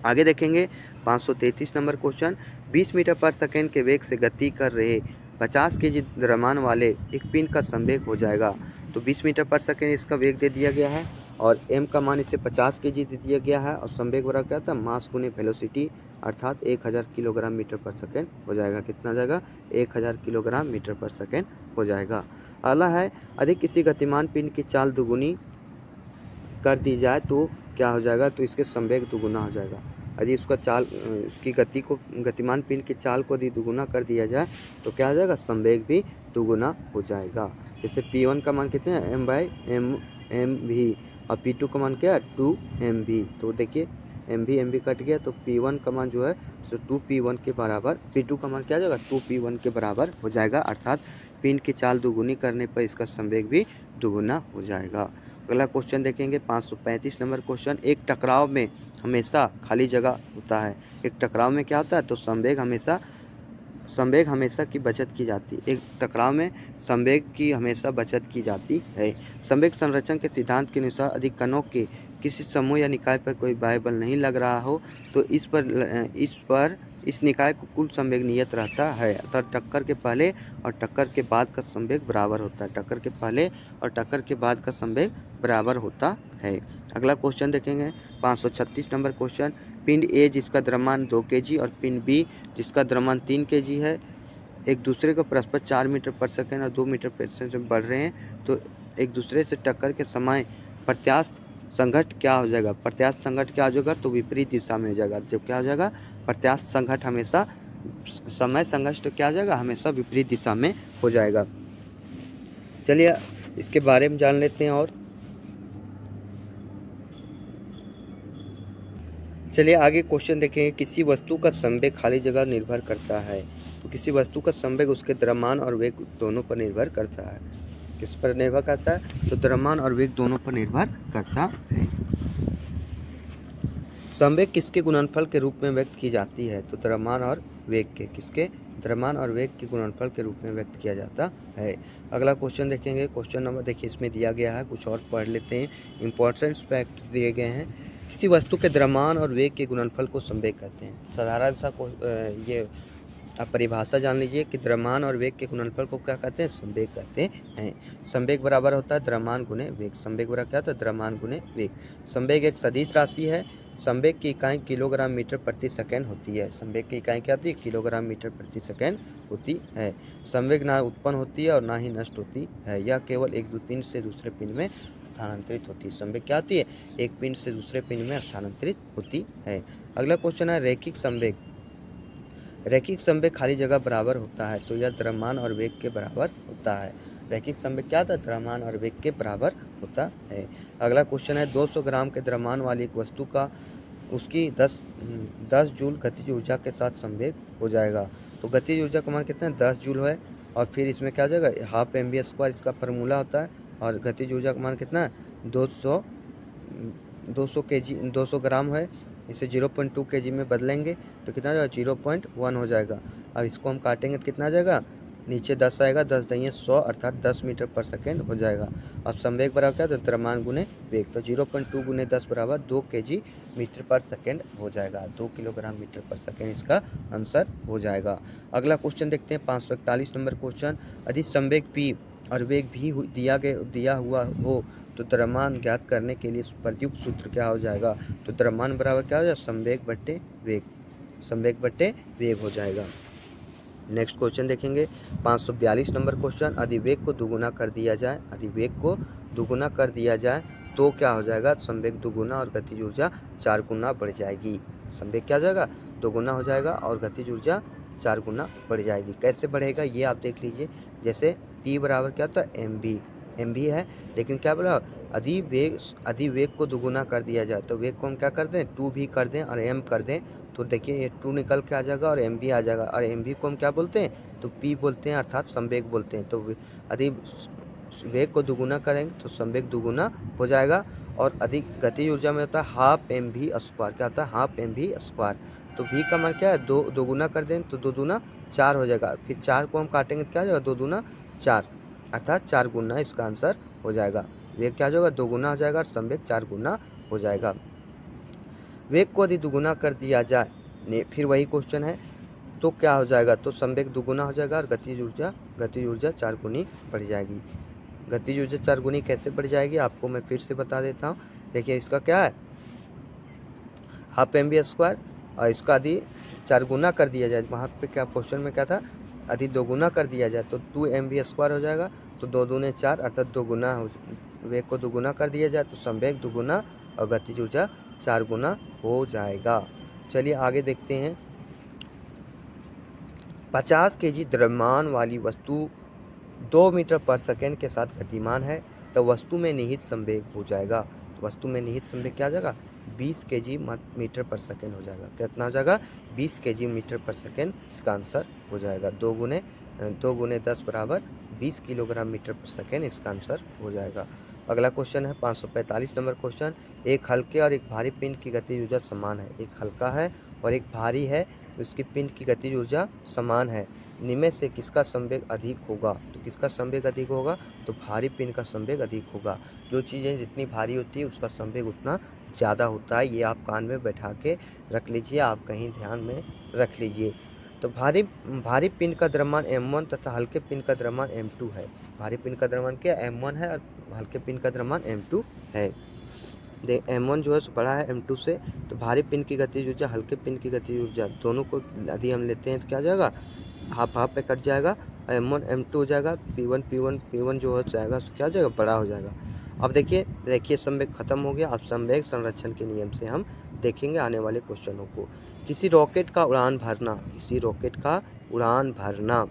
आगे देखेंगे 533 नंबर क्वेश्चन, 20 मीटर पर सेकेंड के वेग से गति कर रहे 50 केजी द्रव्यमान वाले एक पिंड का संवेग हो जाएगा। तो 20 मीटर पर सेकेंड इसका वेग दे दिया गया है और m का मान इसे 50 केजी दे दिया गया है और संवेग बराबर क्या था? मास गुने वेलोसिटी, अर्थात 1000 किलोग्राम मीटर पर सेकेंड हो जाएगा। कितना हो जाएगा? 1000 किलोग्राम मीटर पर सेकेंड हो जाएगा। अगला है, अधिक किसी गतिमान पिंड की चाल दुगुनी कर दी जाए तो क्या हो जाएगा? तो इसके संवेग दुगुना हो जाएगा। यदि उसकी गति को, गतिमान पिंड की चाल को यदि दुगुना कर दिया जाए तो क्या हो जाएगा? संवेग भी दुगुना हो जाएगा। जैसे P1 का मान कितने हैं? m/mv और P2 का मान क्या है? 2mv। तो देखिए mv कट गया तो P1 का मान जो है तो 2P1 के बराबर, P2 का मान क्या हो जाएगा? 2P1 के बराबर हो जाएगा, अर्थात पिंड की चाल दुगुनी करने पर इसका संवेग भी दुगुना हो जाएगा। अगला क्वेश्चन देखेंगे 535 नंबर क्वेश्चन। एक टकराव में हमेशा खाली जगह होता है। एक टकराव में क्या होता है? तो संवेग हमेशा की बचत की जाती है। एक टकराव में संवेग की हमेशा बचत की जाती है। संवेग संरक्षण के सिद्धांत के अनुसार यदि कणों के किसी समूह या निकाय पर कोई बाह्य बल नहीं लग रहा हो तो इस निकाय को कुल संवेग नियत रहता है, अर्थात टक्कर के पहले और टक्कर के बाद का संवेग बराबर होता है। टक्कर के पहले और टक्कर के बाद का संवेग बराबर होता है। अगला क्वेश्चन देखेंगे 536 नंबर क्वेश्चन। पिंड ए जिसका द्रव्यमान 2 kg और पिंड बी जिसका द्रव्यमान 3 kg है, एक दूसरे को परस्पर 4 मीटर पर सेकंड और 2 मीटर पर सेकंड बढ़ रहे हैं, तो एक दूसरे से टक्कर के समय प्रत्यास्थ संघट क्या हो जाएगा? प्रत्यास्थ संघट क्या हो जाएगा? तो विपरीत दिशा में हो जाएगा। जब क्या हो जाएगा? प्रत्यास्थ संघट हमेशा समय संघर्ष तो क्या हो जाएगा? हमेशा विपरीत दिशा में हो जाएगा। चलिए इसके बारे में जान लेते हैं। और चलिए आगे क्वेश्चन देखेंगे। किसी वस्तु का संवेग खाली जगह निर्भर करता है। तो किसी वस्तु का संवेग उसके द्रव्यमान और वेग दोनों पर निर्भर करता है। किस पर निर्भर करता है? तो द्रव्यमान और वेग दोनों पर निर्भर करता है। संवेग किसके गुणनफल के रूप में व्यक्त की जाती है? तो द्रव्यमान और वेग के। किसके? द्रव्यमान और वेग के गुणनफल के रूप में व्यक्त किया जाता है। अगला क्वेश्चन देखेंगे। क्वेश्चन नंबर देखिए इसमें दिया गया है, कुछ और पढ़ लेते हैं। इंपॉर्टेंट फैक्ट दिए गए हैं। किसी वस्तु के द्रव्यमान और वेग के गुणनफल को संवेग कहते हैं। साधारण सा ये आप परिभाषा जान लीजिए कि द्रव्यमान और वेग के गुणनफल को क्या कहते हैं? संवेग कहते हैं। संवेग बराबर होता है द्रव्यमान गुने वेग। संवेग बराबर क्या होता है? द्रव्यमान गुने वेग। संवेग एक सदिश राशि है। संवेग की इकाई किलोग्राम मीटर प्रति सेकंड होती है। संवेग की इकाई क्या होती है? किलोग्राम मीटर प्रति सेकंड होती है। संवेग ना उत्पन्न होती है और ना ही नष्ट होती है। यह केवल एक पिंड से दूसरे पिंड में स्थानांतरित होती है। संवेग क्या होती है? एक पिंड से दूसरे पिंड में स्थानांतरित होती है। अगला क्वेश्चन है रैखिक संवेग। रैखिक संवेग खाली जगह बराबर होता है, तो यह द्रव्यमान और वेग के बराबर होता है। रैखिक संवेग क्या था? द्रव्यमान और वेग के बराबर होता है। अगला क्वेश्चन है 200 ग्राम के द्रव्यमान वाली एक वस्तु का उसकी 10 जूल गतिज ऊर्जा के साथ संवेग हो जाएगा। तो गतिज ऊर्जा का मान कितना है? 10 जूल है। और फिर इसमें क्या हो जाएगा? हाफ mv² इसका फार्मूला होता है। और गतिज ऊर्जा का मान कितना है? 200 ग्राम है। इसे 0.2 kg में बदलेंगे तो कितना हो जाएगा? 0.1 हो जाएगा। अब इसको हम काटेंगे तो कितना आ जाएगा? नीचे 10 आएगा, 10 दहिए 100 अर्थात 10 मीटर पर सेकंड हो जाएगा। अब संवेग बराबर क्या? तो द्रव्यमान गुने वेग। तो 0.2 गुने 10 बराबर 2 kg मीटर पर सेकंड हो जाएगा। 2 किलोग्राम मीटर पर सेकंड इसका आंसर हो जाएगा। अगला क्वेश्चन देखते हैं 541 नंबर क्वेश्चन। यदि संवेग p और वेग भी दिया हुआ हो तो द्रव्यमान ज्ञात करने के लिए प्रयुक्त सूत्र क्या हो जाएगा? तो द्रव्यमान बराबर क्या हो जाएगा? संवेग बट्टे वेग। संवेग बट्टे वेग हो जाएगा। नेक्स्ट क्वेश्चन देखेंगे 542 नंबर क्वेश्चन। यदि वेग को दुगुना कर दिया जाए, यदि वेग को दुगुना कर दिया जाए तो क्या हो जाएगा? संवेग दुगुना और गतिज ऊर्जा 4 गुना बढ़ जाएगी। संवेग क्या हो जाएगा? दुगुना हो जाएगा और गतिज ऊर्जा 4 गुना बढ़ जाएगी। कैसे बढ़ेगा ये आप देख लीजिए। जैसे P बराबर क्या होता है? mv है, लेकिन क्या बोला? यदि वेग को दुगुना कर दिया जाए तो वेग को हम क्या कर दें? 2 भी कर दें और m कर दें, तो देखिए ये 2 निकल के आ जाएगा और mv आ जाएगा। और mv को हम क्या बोलते हैं? तो p बोलते हैं, अर्थात संवेग बोलते हैं। तो यदि वेग को दुगुना करेंगे तो संवेग दुगुना हो जाएगा। और अधिक गतिज ऊर्जा में होता है हाफ mv²। क्या होता है? Half mv²। तो v का मान क्या है? 2 दोगुना कर दें तो 2 दूना 4 हो जाएगा। फिर 4 को हम काटेंगे तो क्या हो जाएगा? 2 दूना 4 अर्थात 4 गुना इसका आंसर हो जाएगा। वेग क्या हो जाएगा? 2 गुना हो जाएगा और संवेग 4 गुना हो जाएगा। वेग को यदि दुगुना कर दिया जाए, फिर वही क्वेश्चन है, तो क्या हो जाएगा? तो संवेग दुगुना हो जाएगा और गतिज ऊर्जा 4 गुनी बढ़ जाएगी। गतिज ऊर्जा 4 गुनी कैसे बढ़ जाएगी आपको मैं फिर से बता देता हूँ। देखिए इसका क्या है? हाफ mv² और इसका यदि 4 गुना कर दिया जाए, वहाँ पे क्या क्वेश्चन में क्या था? यदि 2 गुना कर दिया जाए तो 2 mv² हो जाएगा। तो 2 दूने 4 अर्थात 2 गुना वेग को 2 गुना कर दिया जाए तो संवेग 2 गुना और गतिज ऊर्जा 4 गुना हो जाएगा। चलिए आगे देखते हैं। 50 kg द्रव्यमान वाली वस्तु 2 मीटर पर सेकंड के साथ गतिमान है, तो वस्तु में निहित संवेग हो जाएगा। तो वस्तु में निहित संवेग क्या हो जाएगा? 20 kg मीटर पर सेकंड हो जाएगा। कितना हो जाएगा? 20 kg मीटर पर सेकंड इसका आंसर हो जाएगा। 2 गुने 10 बराबर 20 किलोग्राम मीटर पर सेकेंड इसका आंसर हो जाएगा। अगला क्वेश्चन है 545 नंबर क्वेश्चन। एक हल्के और एक भारी पिंड की गतिज ऊर्जा समान है। एक हल्का है और एक भारी है, उसकी पिंड की गतिज ऊर्जा समान है। इनमें से किसका संवेग अधिक होगा? तो किसका संवेग अधिक होगा? तो भारी पिंड का संवेग अधिक होगा। जो चीज़ें जितनी भारी होती है उसका संवेग उतना ज़्यादा होता है। ये आप कान में बैठा के रख लीजिए, आप कहीं ध्यान में रख लीजिए। तो भारी पिंड का द्रव्यमान m1 तथा हल्के पिंड का द्रव्यमान m2 है। भारी पिंड का द्रव्यमान क्या m1 है और हल्के पिंड का द्रव्यमान m2 है। m1 जो है बड़ा है m2 से, तो भारी पिंड की गतिज ऊर्जा हल्के पिंड की गतिज ऊर्जा दोनों को यदि हम लेते हैं तो क्या हो जाएगा, हाफ हाफ पे कट जाएगा, m1 m2 हो जाएगा, p1 जो हो जाएगा क्या हो जाएगा, बड़ा हो जाएगा। अब देखिए संवेग खत्म हो गया। अब संवेग संरक्षण के नियम से हम देखेंगे आने वाले क्वेश्चनों को। किसी रॉकेट का उड़ान भरना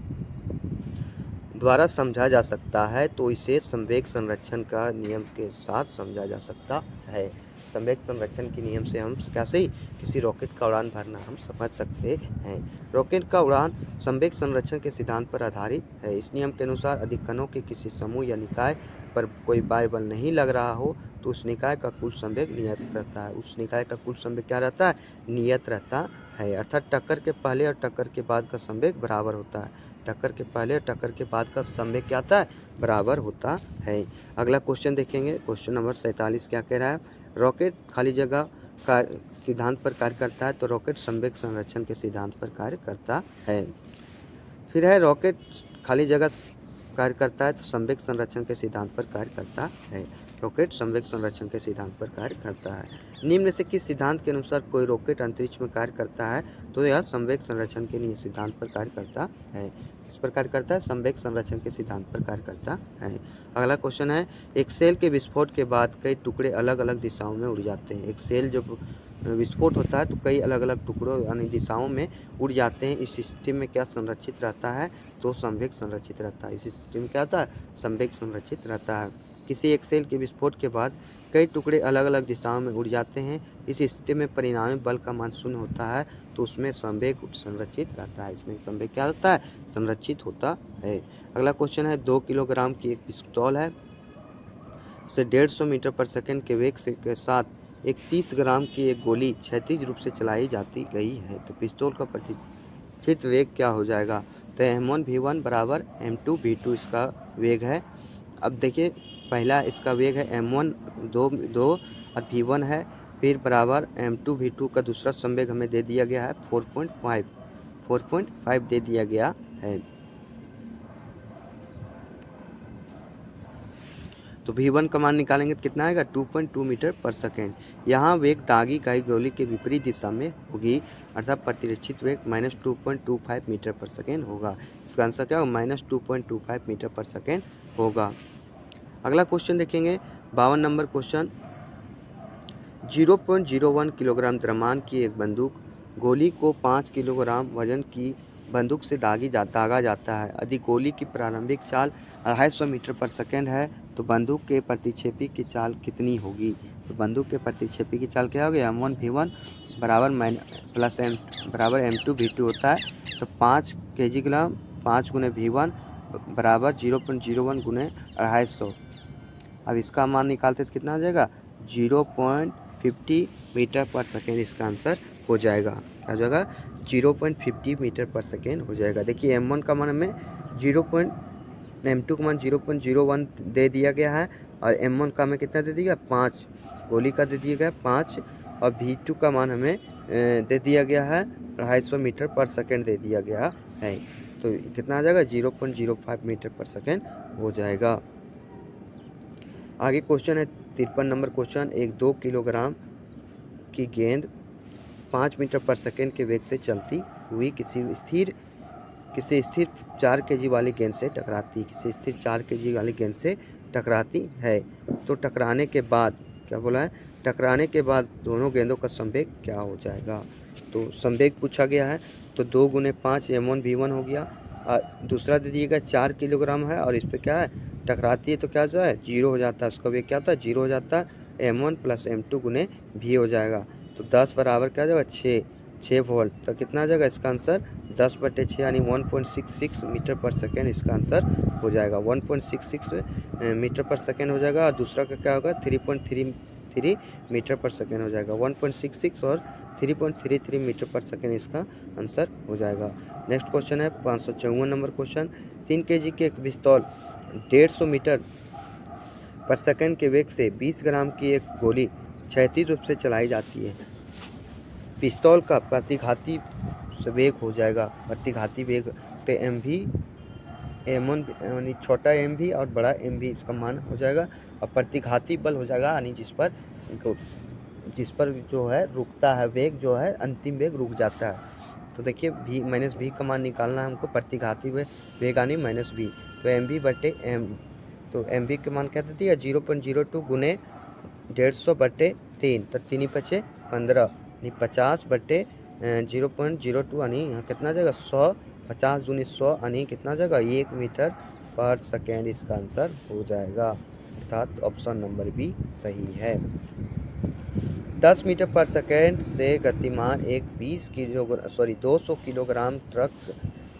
द्वारा समझा जा सकता है तो इसे संवेग संरक्षण का नियम के साथ समझा जा सकता है। संवेग संरक्षण के नियम से हम कैसे ही किसी रॉकेट का उड़ान भरना हम समझ सकते हैं। रॉकेट का उड़ान संवेग संरक्षण के सिद्धांत पर आधारित है। इस नियम के अनुसार यदि कणों के किसी समूह या निकाय पर कोई बाह्य बल नहीं लग रहा हो तो उस निकाय का कुल संवेग नियत रहता है। उस निकाय का कुल संवेग क्या रहता है? नियत रहता है। अर्थात टक्कर के पहले और टक्कर के बाद का संवेग बराबर होता है। टक्कर के पहले और टक्कर के बाद का संवेग क्या आता है? बराबर होता है। अगला क्वेश्चन देखेंगे, क्वेश्चन नंबर 47 क्या कह रहा है? रॉकेट खाली जगह का सिद्धांत पर कार्य करता है तो रॉकेट संवेग संरक्षण के सिद्धांत पर कार्य करता है। फिर है रॉकेट खाली जगह कार्य करता है तो संवेग संरक्षण के सिद्धांत पर कार्य करता है। रॉकेट संवेग संरक्षण के सिद्धांत पर कार्य करता है। निम्न में से किस सिद्धांत के अनुसार कोई रॉकेट अंतरिक्ष में कार्य करता है? तो यह संवेग संरक्षण के लिए सिद्धांत पर कार्य करता है। किस पर कार्य करता है? संवेग संरक्षण के सिद्धांत पर कार्य करता है। अगला क्वेश्चन है, एक सेल के विस्फोट के बाद कई टुकड़े अलग अलग दिशाओं में उड़ जाते हैं। एक सेल जब विस्फोट होता है तो कई अलग अलग टुकड़ों यानी दिशाओं में उड़ जाते हैं। इस स्थिति में क्या संरक्षित रहता है? तो संवेग संरक्षित रहता है। इस स्थिति में क्या होता है? संवेग संरक्षित रहता है। किसी एक सेल के विस्फोट के बाद कई टुकड़े अलग अलग दिशाओं में उड़ जाते हैं। इस स्थिति में परिणामी बल का मान शून्य होता है तो उसमें संवेग संरक्षित रहता है। इसमें संवेग क्या होता है? संरक्षित होता है। अगला क्वेश्चन है, 2 किलोग्राम की एक पिस्तौल है से 150 मीटर पर सेकंड के वेग से के साथ एक 30 ग्राम की एक गोली क्षैतिज रूप से चलाई जाती गई है तो पिस्तौल का प्रतिष्ठित वेग क्या हो जाएगा? तो m1 v1 बराबर m2 v2 इसका वेग है। अब देखिए पहला इसका वेग है m1 दो और v1 है, फिर बराबर m2 v2 का दूसरा संवेग हमें दे दिया गया है 4.5 दे दिया गया है। तो v1 का मान निकालेंगे तो कितना आएगा? 2.2 मीटर पर सेकेंड। यहाँ वेग दागी गई गोली के विपरीत दिशा में होगी अर्थात प्रतिरक्षित वेग -2.25 मीटर पर सेकेंड होगा। इसका आंसर क्या होगा? -2.25 मीटर पर सेकेंड होगा। अगला क्वेश्चन देखेंगे 52 नंबर क्वेश्चन। 0.01 किलोग्राम द्रव्यमान की एक बंदूक गोली को 5 किलोग्राम वजन की बंदूक से दागा जाता है। यदि गोली की प्रारंभिक चाल 250 मीटर पर सेकेंड है तो बंदूक के प्रतिक्षेपी की चाल कितनी होगी? तो बंदूक के प्रतिक्षेपी की चाल क्या होगी? m1 v1 बराबर m2 v2 होता है। तो 5 kg 5 गुने v1 बराबर 0.01 गुने 250। अब इसका मान निकालते तो कितना आ जाएगा? 0.50 मीटर पर सेकेंड इसका आंसर हो जाएगा। क्या हो जाएगा? 0.50 मीटर पर सेकेंड हो जाएगा। देखिए m1 का मान हमें m2 का मान 0.01 दे दिया गया है और m1 का हमें कितना दे दिया गया? 5 गोली का दे दिया गया 5 और v2 का मान हमें दे दिया गया है 250 मीटर पर सेकेंड दे दिया गया है। तो कितना आ जाएगा? 0.05 मीटर पर सेकेंड हो जाएगा। आगे क्वेश्चन है 53 नंबर क्वेश्चन। एक 2 किलोग्राम की गेंद 5 मीटर पर सेकेंड के वेग से चलती हुई किसी स्थिर 4 kg वाली गेंद से टकराती है तो टकराने के बाद क्या बोला है? टकराने के बाद दोनों गेंदों का संवेग क्या हो जाएगा? तो संवेग पूछा गया है तो 2 गुने 5 m1 v1 हो गया और दूसरा दे दिएगा 4 किलोग्राम है और इस पर क्या है? टकराती है तो क्या जो है? 0 हो जाता है। उसका वेग क्या होता है? 0 हो जाता है। m1 + m2 गुने v हो जाएगा तो 10 बराबर क्या हो जाएगा? 6 वोल्ट। तो कितना आ जाएगा इसका आंसर? 10/6 यानी 1.66 मीटर पर सेकेंड इसका आंसर हो जाएगा। 1.66 मीटर पर सेकेंड हो जाएगा। और दूसरा का क्या होगा 3.33 मीटर पर सेकेंड हो जाएगा। 1.66 और 3.33 मीटर पर सेकेंड इसका आंसर हो जाएगा। नेक्स्ट क्वेश्चन है 554 नंबर क्वेश्चन। 3 kg के एक पिस्तौल 150 मीटर पर सेकेंड के वेग से 20 ग्राम की एक गोली क्षैतिज रूप से चलाई जाती है। पिस्तौल का प्रतिघाती वेग हो जाएगा, प्रतिघाती वेग तो एम भी M1 यानी छोटा एम भी और बड़ा एम भी इसका मान हो जाएगा। और प्रतिघाती बल हो जाएगा यानी जिस पर जो है रुकता है वेग, जो है अंतिम वेग रुक जाता है। तो देखिए भी माइनस भी का मान निकालना है हमको, प्रतिघाती वेग यानी माइनस भी, तो एम भी बटे एम, तो एम भी के मान क्या देती है 0.02 गुने 150/3, तो 3 × 15 यानी 50/0.02 यानी यहाँ कितना जाएगा 100, 50 दूनी 100 यानी कितना जाएगा 1 मीटर पर सेकेंड इसका आंसर हो जाएगा। अर्थात ऑप्शन नंबर बी सही है। 10 मीटर पर सेकेंड से गतिमान एक 200 किलोग्राम ट्रक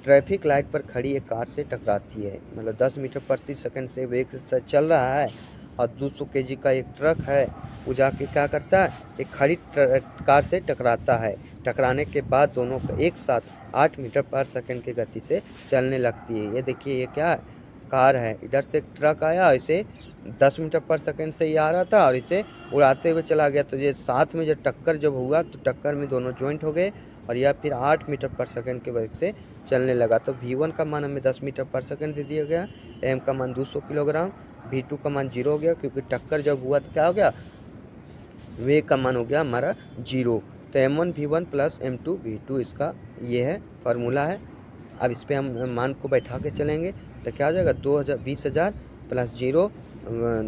ट्रैफिक लाइट पर खड़ी एक कार से टकराती है। मतलब 10 मीटर प्रति सेकंड से वेग से चल रहा है और 200 kg का एक ट्रक है, वो जाके क्या करता है एक खड़ी कार से टकराता है। टकराने के बाद दोनों एक साथ 8 मीटर पर सेकंड की गति से चलने लगती है। ये देखिए ये क्या है कार है, इधर से ट्रक आया, इसे 10 मीटर पर सेकंड से ये आ रहा था और इसे उड़ाते हुए चला गया। तो ये साथ में जब टक्कर जब हुआ तो टक्कर में दोनों ज्वाइंट हो गए और यह फिर 8 मीटर पर सेकंड के वेग से चलने लगा। तो V1 का मान हमें 10 मीटर पर सेकंड दे दिया गया, M का मान 200 किलोग्राम, V2 का मान 0 हो गया क्योंकि टक्कर जब हुआ तो क्या हो गया वेग का मान हो गया हमारा 0। तो M1 V1 plus M2 V2 इसका ये है फार्मूला है। अब इस पर हम मान को बैठा के चलेंगे तो क्या हो जाएगा 20,000 प्लस 0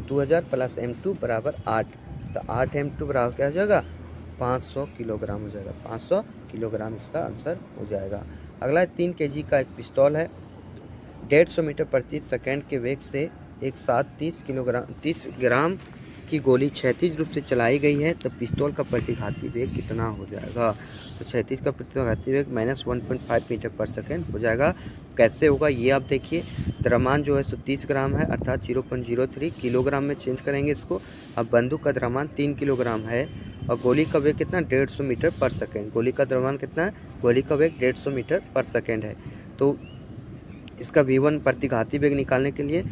2000 प्लस M2 बराबर 8, तो 8 M2 बराबर क्या हो जाएगा 500 किलोग्राम हो जाएगा। 500 किलोग्राम इसका आंसर हो जाएगा। अगला 3 kg का एक पिस्तौल है, 150 मीटर प्रति सेकंड के वेग से एक साथ 30 ग्राम की गोली क्षैतिज रूप से चलाई गई है, तो पिस्तौल का प्रतिघाती वेग कितना हो जाएगा। तो क्षैतिज का प्रतिघाती वेग -1.5 मीटर पर सेकंड हो जाएगा। कैसे होगा ये आप देखिए, द्रव्यमान जो है 30 ग्राम है अर्थात 0.03 किलोग्राम में चेंज करेंगे इसको। अब बंदूक का द्रव्यमान 3 किलोग्राम है और गोली का वेग कितना 150 मीटर पर सेकंड। गोली का द्रव्यमान कितना है, गोली का वेग 150 मीटर पर सेकंड है। तो इसका V1 प्रतिघाती वेग निकालने के लिए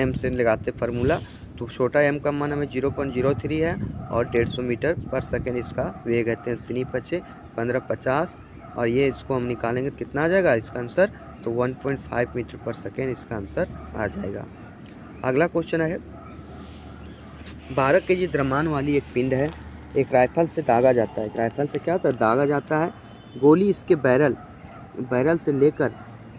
M से लगाते फार्मूला। तो छोटा m का मान हमें 0.03 है और 150 मीटर पर सेकंड इसका वेग है। 3 × 15 50 और ये इसको हम निकालेंगे तो कितना आ जाएगा इसका आंसर, तो 1.5 मीटर पर सेकंड इसका आंसर आ जाएगा। अगला क्वेश्चन है 12 kg द्रव्यमान वाली एक पिंड है, एक राइफल से दागा जाता है। राइफल से क्या होता है दागा जाता है, गोली इसके बैरल से लेकर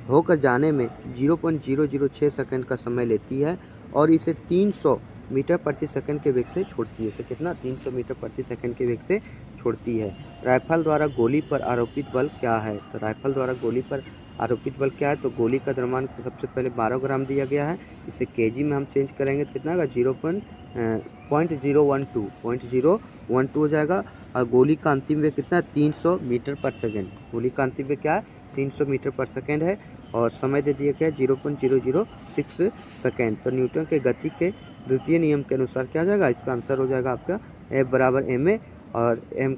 होकर जाने में 0.006 सेकंड का समय लेती है और इसे 300 मीटर प्रति सेकंड के वेग से छोड़ती है। इसे कितना 300 मीटर प्रति सेकंड के वेग से छोड़ती है। राइफल द्वारा गोली पर आरोपित बल क्या है, तो राइफल द्वारा गोली पर आरोपित बल क्या है, तो गोली का द्रव्यमान सबसे पहले 12 ग्राम दिया गया है, इसे केजी में हम चेंज करेंगे तो कितना होगा 0.012 हो जाएगा। और गोली का अंतिम वेग कितना है 300 मीटर पर सेकेंड। गोली का अंतिम वेग क्या है 300 मीटर पर सेकेंड है और समय दे दिया गया 0.006 सेकेंड। तो न्यूटन के गति के द्वितीय नियम के अनुसार क्या आ जाएगा, इसका आंसर हो जाएगा आपका F बराबर ma और m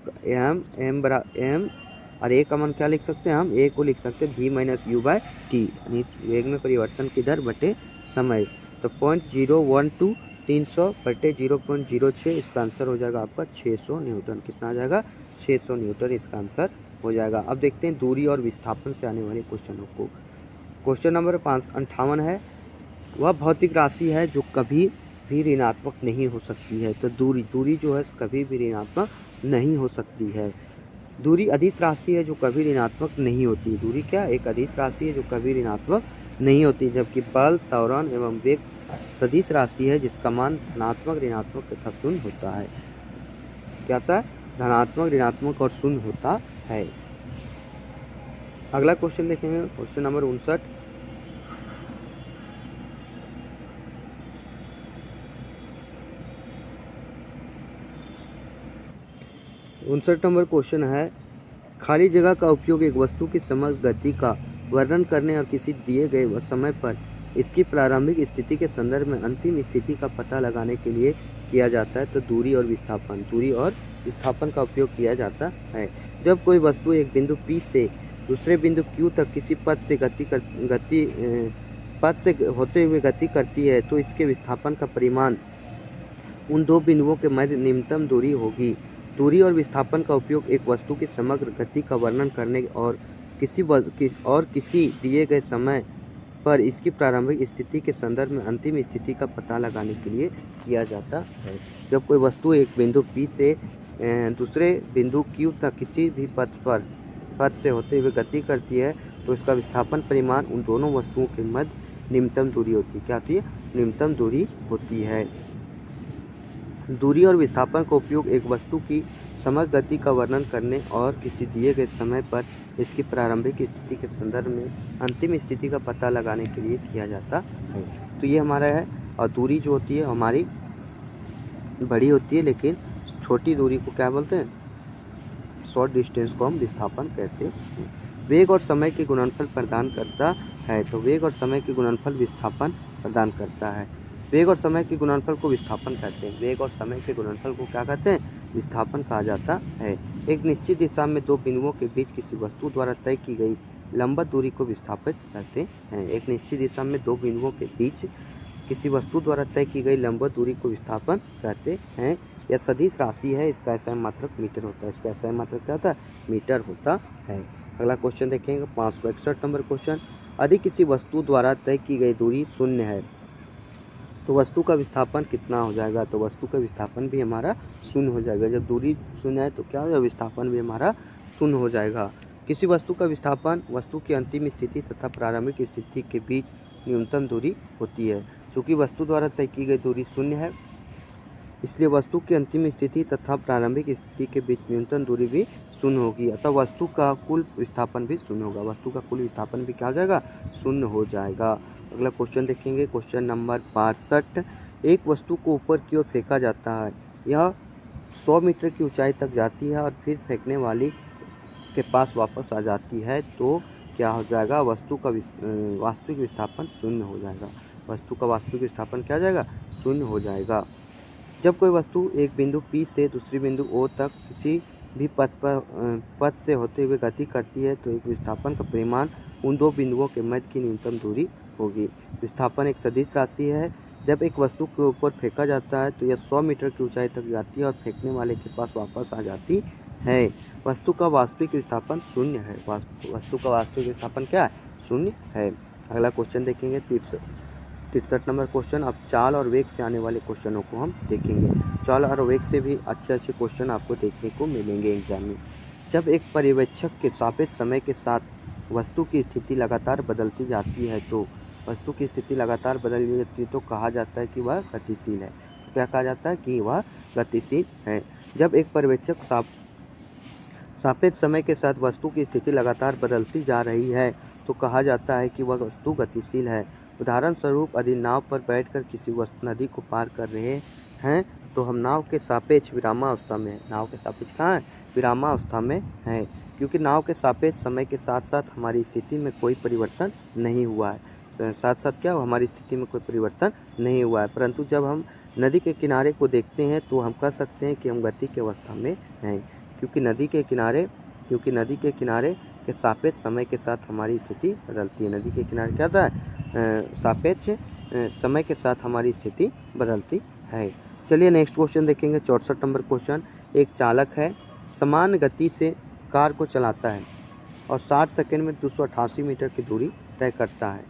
बराबर m और a का मान क्या लिख सकते हैं हम, a को लिख सकते हैं v - u/t, यानी वेग में परिवर्तन की दर बटे समय। तो 0.012 300 बटे 0.06 इसका आंसर हो जाएगा आपका 600 न्यूटन। कितना आ जाएगा 600 न्यूटन इसका आंसर हो जाएगा। अब देखते हैं दूरी और विस्थापन से आने वाले क्वेश्चनों को। क्वेश्चन नंबर 558 है, वह भौतिक राशि है जो कभी भी ऋणात्मक नहीं हो सकती है। तो दूरी जो है कभी भी ऋणात्मक नहीं हो सकती है। दूरी अदिश राशि है जो कभी ऋणात्मक नहीं होती। दूरी क्या एक अदिश राशि है जो कभी ऋणात्मक नहीं होती, जबकि बल त्वरण एवं वेग सदिश राशि है जिसका मान धनात्मक ऋणात्मक तथा शून्य होता है। क्या था धनात्मक ऋणात्मक और शून्य होता है। अगला क्वेश्चन देखेंगे क्वेश्चन नंबर 59। नंबर क्वेश्चन है खाली जगह का उपयोग एक वस्तु की समग्र गति का वर्णन करने और किसी दिए गए समय पर इसकी प्रारंभिक स्थिति के संदर्भ में अंतिम स्थिति का पता लगाने के लिए किया जाता है। तो दूरी और विस्थापन का उपयोग किया जाता है। जब कोई वस्तु एक बिंदु P से दूसरे बिंदु Q तक किसी पथ से होते हुए गति करती है तो इसके विस्थापन का परिमाण उन दो बिंदुओं के मध्य न्यूनतम दूरी होगी। दूरी और विस्थापन का उपयोग एक वस्तु की समग्र गति का वर्णन करने और किसी दिए गए समय पर इसकी प्रारंभिक स्थिति के संदर्भ में अंतिम स्थिति का पता लगाने के लिए किया जाता है। जब कोई वस्तु एक बिंदु P से दूसरे बिंदु Q तक किसी भी पथ से होते हुए गति करती है तो इसका विस्थापन परिमाण उन दोनों वस्तुओं के मध्य न्यूनतम दूरी होती है। क्या होती है? न्यूनतम दूरी होती है। दूरी और विस्थापन का उपयोग एक वस्तु की समग्र गति का वर्णन करने और किसी दिए गए समय पर इसकी प्रारंभिक स्थिति के संदर्भ में अंतिम स्थिति का पता लगाने के लिए किया जाता है। तो ये हमारा है। और दूरी जो होती है हमारी बड़ी होती है, लेकिन छोटी दूरी को क्या बोलते हैं? शॉर्ट डिस्टेंस को हम विस्थापन कहते हैं। वेग और समय के गुणनफल प्रदान करता है। तो वेग और समय के गुणनफल विस्थापन प्रदान करता है। वेग और समय के गुणनफल को विस्थापन कहते हैं। वेग और समय के गुणनफल को क्या कहते हैं? विस्थापन कहा जाता है। एक निश्चित दिशा में दो बिंदुओं के बीच किसी वस्तु द्वारा तय की गई लंबवत दूरी को विस्थापित कहते हैं। एक निश्चित दिशा में दो बिंदुओं के बीच किसी वस्तु द्वारा तय की गई लंबवत दूरी को विस्थापन कहते हैं। यह सदिश राशि है। इसका एसआई मात्रक मीटर होता है। इसका एसआई मात्रक क्या होता है? मीटर होता है। अगला क्वेश्चन देखेंगे 561 नंबर क्वेश्चन। यदि किसी वस्तु द्वारा तय की गई दूरी शून्य है तो वस्तु का विस्थापन कितना हो जाएगा? तो वस्तु का विस्थापन भी हमारा शून्य हो जाएगा। जब दूरी शून्य है तो क्या हो जाएगा? विस्थापन भी हमारा शून्य हो जाएगा। किसी वस्तु का विस्थापन वस्तु की अंतिम स्थिति तथा प्रारंभिक स्थिति के बीच न्यूनतम दूरी होती है। क्योंकि वस्तु द्वारा तय की गई दूरी शून्य है, इसलिए वस्तु की अंतिम स्थिति तथा प्रारंभिक स्थिति के बीच न्यूनतम दूरी भी शून्य होगी। अतः वस्तु का कुल विस्थापन भी शून्य होगा। वस्तु का कुल विस्थापन भी क्या हो जाएगा? शून्य हो जाएगा। अगला क्वेश्चन देखेंगे क्वेश्चन नंबर 62। एक वस्तु को ऊपर की ओर फेंका जाता है। यह 100 मीटर की ऊंचाई तक जाती है और फिर फेंकने वाली के पास वापस आ जाती है तो क्या हो जाएगा? वस्तु का वास्तविक विस्थापन शून्य हो जाएगा। वस्तु का वास्तविक विस्थापन क्या हो जाएगा? शून्य हो जाएगा। जब कोई वस्तु एक बिंदु P से दूसरी बिंदु O तक किसी भी पथ से होते हुए गति करती है तो एक विस्थापन का परिमाण उन दो बिंदुओं के मध्य की न्यूनतम दूरी होगी। विस्थापन एक सदिश राशि है। जब एक वस्तु के ऊपर फेंका जाता है तो यह 100 मीटर की ऊंचाई तक जाती है और फेंकने वाले के पास वापस आ जाती है। वस्तु का वास्तविक विस्थापन शून्य है। वस्तु का वास्तविक विस्थापन क्या है? शून्य है। अगला क्वेश्चन देखेंगे 63 नंबर क्वेश्चन। अब चाल और वेग से आने वाले क्वेश्चनों को हम देखेंगे। चाल और वेग से भी अच्छे क्वेश्चन आपको देखने को मिलेंगे एग्जाम में। जब एक पर्यवेक्षक के सापेक्ष समय के साथ वस्तु की स्थिति लगातार बदलती जाती है तो वस्तु की स्थिति लगातार बदलती जाती है तो कहा जाता है कि वह गतिशील है। क्या कहा जाता है? कि वह गतिशील है। जब एक पर्यवेक्षक सापेक्ष समय के साथ वस्तु की स्थिति लगातार बदलती जा रही है तो कहा जाता है कि वह वस्तु गतिशील है। उदाहरण स्वरूप यदि नाव पर बैठकर किसी वस्तु नदी को पार कर रहे हैं तो हम नाव के सापेक्ष विरामावस्था में नाव के सापेक्ष कहाँ है? विरामावस्था में है, क्योंकि नाव के सापेक्ष समय के साथ साथ हमारी स्थिति में कोई परिवर्तन नहीं हुआ है। साथ साथ क्या हमारी स्थिति में कोई परिवर्तन नहीं हुआ है। परंतु जब हम नदी के किनारे को देखते हैं तो हम कह सकते हैं कि हम गति की अवस्था में हैं, क्योंकि नदी के किनारे के सापेक्ष समय के साथ हमारी स्थिति बदलती है। नदी के किनारे क्या होता है? सापेक्ष समय के साथ हमारी स्थिति बदलती है। चलिए नेक्स्ट क्वेश्चन देखेंगे 64 नंबर क्वेश्चन। एक चालक है, समान गति से कार को चलाता है और 60 सेकंड में 288 मीटर की दूरी तय करता है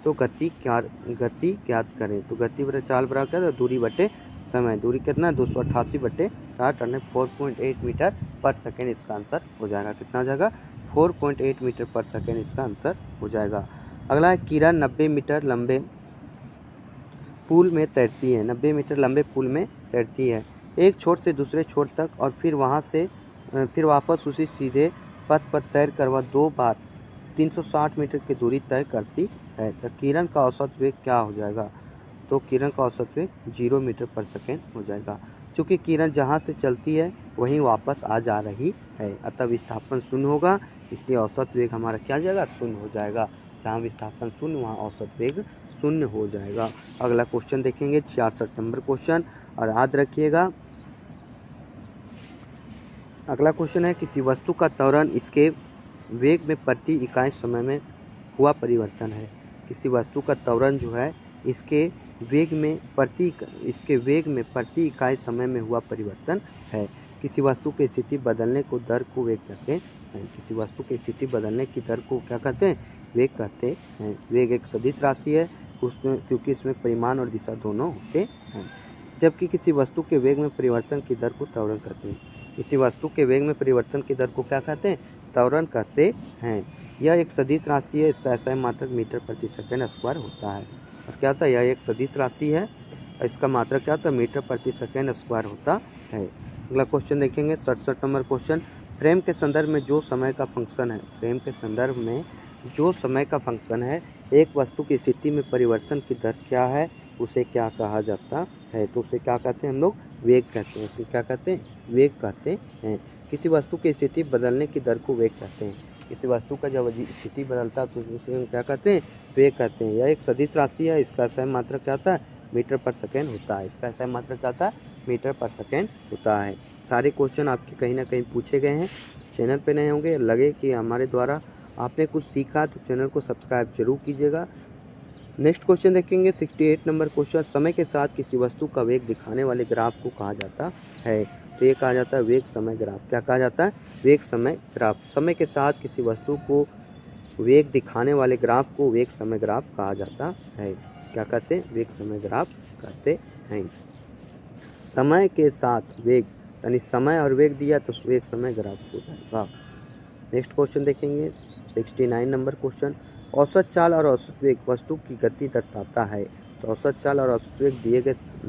तो गति ज्ञात करें। तो गति बटे चाल बराबर क्या है? दूरी बटे समय। दूरी कितना है? 288 बटे 60 यानी 4.8 मीटर पर सेकेंड इसका आंसर हो जाएगा। कितना हो जाएगा? 4.8 मीटर पर सेकेंड इसका आंसर हो जाएगा। अगला है किरण 90 मीटर लंबे पुल में तैरती है। 90 मीटर लंबे पुल में तैरती है एक छोर से दूसरे छोर तक और फिर वहां से फिर वापस उसी सीधे पथ पर तैर कर वह 2 बार 360 मीटर की दूरी तय करती है। तो किरण का औसत वेग क्या हो जाएगा? तो किरण का औसत वेग 0 मीटर पर सेकेंड हो जाएगा। क्योंकि किरण जहाँ से चलती है वहीं वापस आ जा रही है, अतः विस्थापन शून्य होगा, इसलिए औसत वेग हमारा क्या हो जाएगा, शून्य हो जाएगा। जहाँ विस्थापन शून्य वहाँ औसत वेग शून्य हो जाएगा। अगला क्वेश्चन देखेंगे 66 नंबर क्वेश्चन, और याद रखिएगा अगला क्वेश्चन है किसी वस्तु का त्वरण इसके वेग में प्रति इकाई समय में हुआ परिवर्तन है। किसी वस्तु का त्वरण जो है इसके वेग में प्रति इकाई समय में हुआ परिवर्तन है। किसी वस्तु की स्थिति बदलने को दर को वेग कहते हैं। किसी वस्तु की स्थिति बदलने की दर को क्या कहते हैं, वेग कहते हैं। वेग एक सदिश राशि है उसमें, क्योंकि इसमें परिमाण और दिशा दोनों होते हैं। जबकि किसी वस्तु के वेग में परिवर्तन की दर को त्वरण कहते हैं। किसी वस्तु के वेग में परिवर्तन की दर को क्या कहते हैं, त्वरण कहते हैं। यह एक सदिश राशि है, इसका SI मात्रक मीटर प्रति सेकंड स्क्वायर होता है। और क्या होता है, यह एक सदिश राशि है, इसका मात्रक क्या होता है, मीटर प्रति सेकंड स्क्वायर होता है। अगला क्वेश्चन देखेंगे 67 नंबर क्वेश्चन, फ्रेम के संदर्भ में जो समय का फंक्शन है, फ्रेम के संदर्भ में जो समय का फंक्शन है, एक वस्तु की स्थिति में परिवर्तन की दर क्या है, उसे क्या कहा जाता है, तो उसे क्या कहते हैं हम लोग, वेग कहते हैं। उसे क्या कहते हैं, वेग कहते हैं। किसी वस्तु की स्थिति बदलने की दर को वेग कहते हैं। किसी वस्तु का जब स्थिति बदलता है तो उसे हम क्या कहते हैं, वेग कहते हैं। यह एक सदिश राशि है, इसका SI मात्रक क्या होता है, मीटर पर सेकेंड होता है। इसका SI मात्रक क्या होता है, मीटर पर सेकेंड होता है। सारे क्वेश्चन आपके कहीं ना कहीं पूछे गए हैं। चैनल पे नए होंगे, लगे कि हमारे द्वारा आपने कुछ सीखा तो चैनल को सब्सक्राइब जरूर कीजिएगा। नेक्स्ट क्वेश्चन देखेंगे 68 नंबर क्वेश्चन, समय के साथ किसी वस्तु का वेग दिखाने वाले ग्राफ को कहा जाता है। तो ये कहा जाता है वेग समय ग्राफ। क्या कहा जाता है, वेग समय ग्राफ। समय के साथ किसी वस्तु को वेग दिखाने वाले ग्राफ को वेग समय ग्राफ कहा जाता है। क्या कहते हैं, वेग समय ग्राफ कहते हैं। समय के साथ वेग, यानी समय और वेग दिया तो वेग समय ग्राफ हो जाएगा। नेक्स्ट क्वेश्चन देखेंगे 69 नंबर क्वेश्चन, औसत चाल और औसत वेग वस्तु की गति दर्शाता है। तो औसत चाल और औसत वेग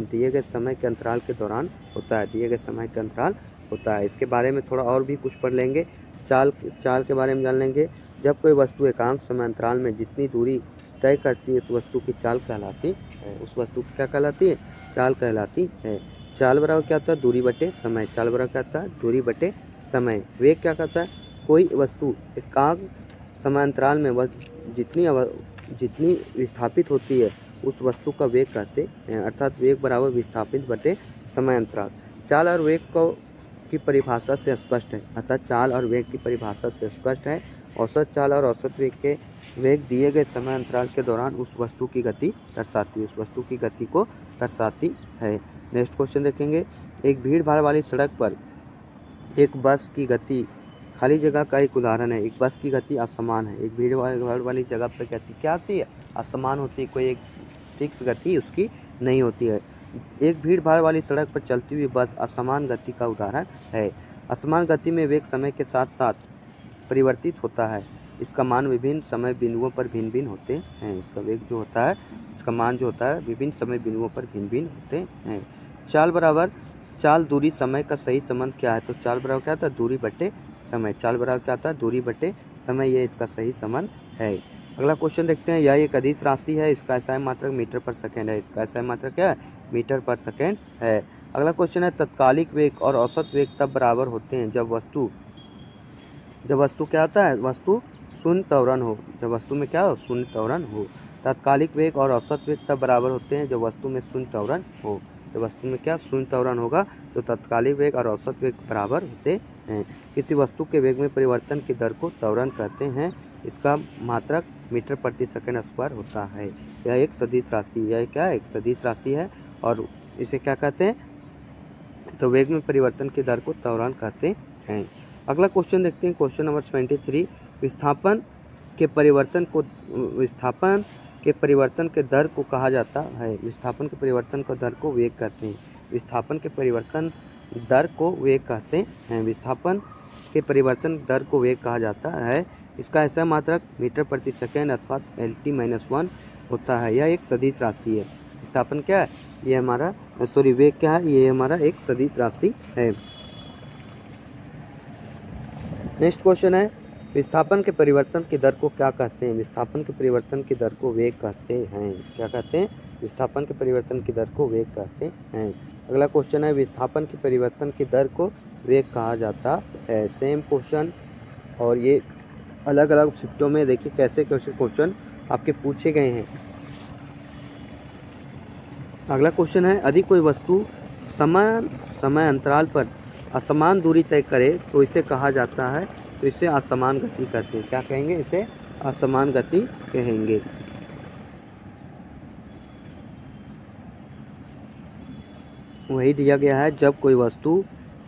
दिए गए समय के अंतराल के दौरान होता है, दिए गए समय के अंतराल होता है। इसके बारे में थोड़ा और भी कुछ पढ़ लेंगे। चाल के बारे में जान लेंगे। जब कोई वस्तु एकांक समय अंतराल में जितनी दूरी तय करती है उस वस्तु की चाल कहलाती है। उस वस्तु की क्या कहलाती है, चाल कहलाती है। चाल बराबर क्या होता है, दूरी बटे समय। चाल बराबर क्या होता है, दूरी बटे समय। वेग क्या कहता है, कोई वस्तु एकांक समांतराल में वह जितनी विस्थापित होती है उस वस्तु का वेग कहते हैं, अर्थात वेग बराबर विस्थापित बटे समय अंतराल। चाल और वेग की परिभाषा से स्पष्ट है, अतः चाल और वेग की परिभाषा से स्पष्ट है। औसत चाल और औसत वेग दिए गए समय अंतराल के दौरान उस वस्तु की गति दर्शाती है, उस वस्तु की गति को दर्शाती है। नेक्स्ट क्वेश्चन देखेंगे, एक भीड़ भाड़ वाली सड़क पर एक बस की गति, खाली जगह का एक उदाहरण है। एक बस की गति असमान है। एक भीड़ भाड़ वाली जगह पर गति क्या होती है, असमान होती है, कोई एक फिक्स गति उसकी नहीं होती है। एक भीड़ भाड़ वाली सड़क पर चलती हुई बस असमान गति का उदाहरण है। असमान गति में वेग समय के साथ साथ परिवर्तित होता है। इसका मान विभिन्न समय बिंदुओं पर भिन्न भिन्न होते हैं। इसका वेग जो होता है, इसका मान जो होता है विभिन्न समय बिंदुओं पर भिन्न भिन्न होते हैं। चाल दूरी समय का सही संबंध क्या है, तो चाल बराबर क्या होता है, दूरी बटे समय। चाल बराबर क्या होता है, दूरी बटे समय, ये इसका सही संबंध है। अगला क्वेश्चन देखते हैं, यह एक अदिश राशि है, इसका SI मात्रक मीटर पर सेकेंड है। इसका SI मात्रक क्या है, मीटर पर सेकेंड है। अगला क्वेश्चन है, तत्कालिक वेग और औसत वेग तब बराबर होते हैं जब वस्तु क्या होता है, वस्तु शून्य त्वरण हो। जब वस्तु में क्या हो, शून्य त्वरण हो। तत्कालिक वेग और औसत वेग तब बराबर होते हैं जब वस्तु में शून्य त्वरण हो। जब वस्तु में क्या, शून्य त्वरण होगा तो तत्कालिक वेग और औसत वेग बराबर होते हैं। किसी वस्तु के वेग में परिवर्तन की दर को त्वरण कहते हैं। इसका मात्रक मीटर प्रति सेकंड स्क्वायर होता है। यह एक सदिश राशि, यह क्या है, एक सदिश राशि है और इसे क्या कहते हैं, तो वेग में परिवर्तन की दर को त्वरण कहते हैं। अगला क्वेश्चन देखते हैं, क्वेश्चन नंबर 23, विस्थापन के परिवर्तन के दर को कहा जाता है। विस्थापन के परिवर्तन का दर को वेग कहते हैं। विस्थापन के परिवर्तन दर को वेग कहते हैं। विस्थापन के परिवर्तन दर को वेग कहा जाता है। इसका SI मात्रक मीटर प्रति सेकेंड अथवा LT-1 होता है। यह एक सदिश राशि है। विस्थापन क्या है, ये हमारा वेग क्या है, ये हमारा एक सदिश राशि है। नेक्स्ट क्वेश्चन है, विस्थापन के परिवर्तन की दर को क्या कहते हैं। विस्थापन के परिवर्तन की दर को वेग कहते हैं। क्या कहते हैं, विस्थापन के परिवर्तन की दर को वेग कहते हैं। अगला क्वेश्चन है, विस्थापन के परिवर्तन की दर को वेग कहा जाता है। सेम क्वेश्चन, और ये अलग अलग शिफ्टों में देखिए कैसे कैसे क्वेश्चन आपके पूछे गए हैं। अगला क्वेश्चन है, यदि कोई वस्तु समान समय अंतराल पर असमान दूरी तय करे तो इसे कहा जाता है, तो इसे असमान गति कहते हैं। क्या कहेंगे? इसे असमान गति कहेंगे। वही दिया गया है, जब कोई वस्तु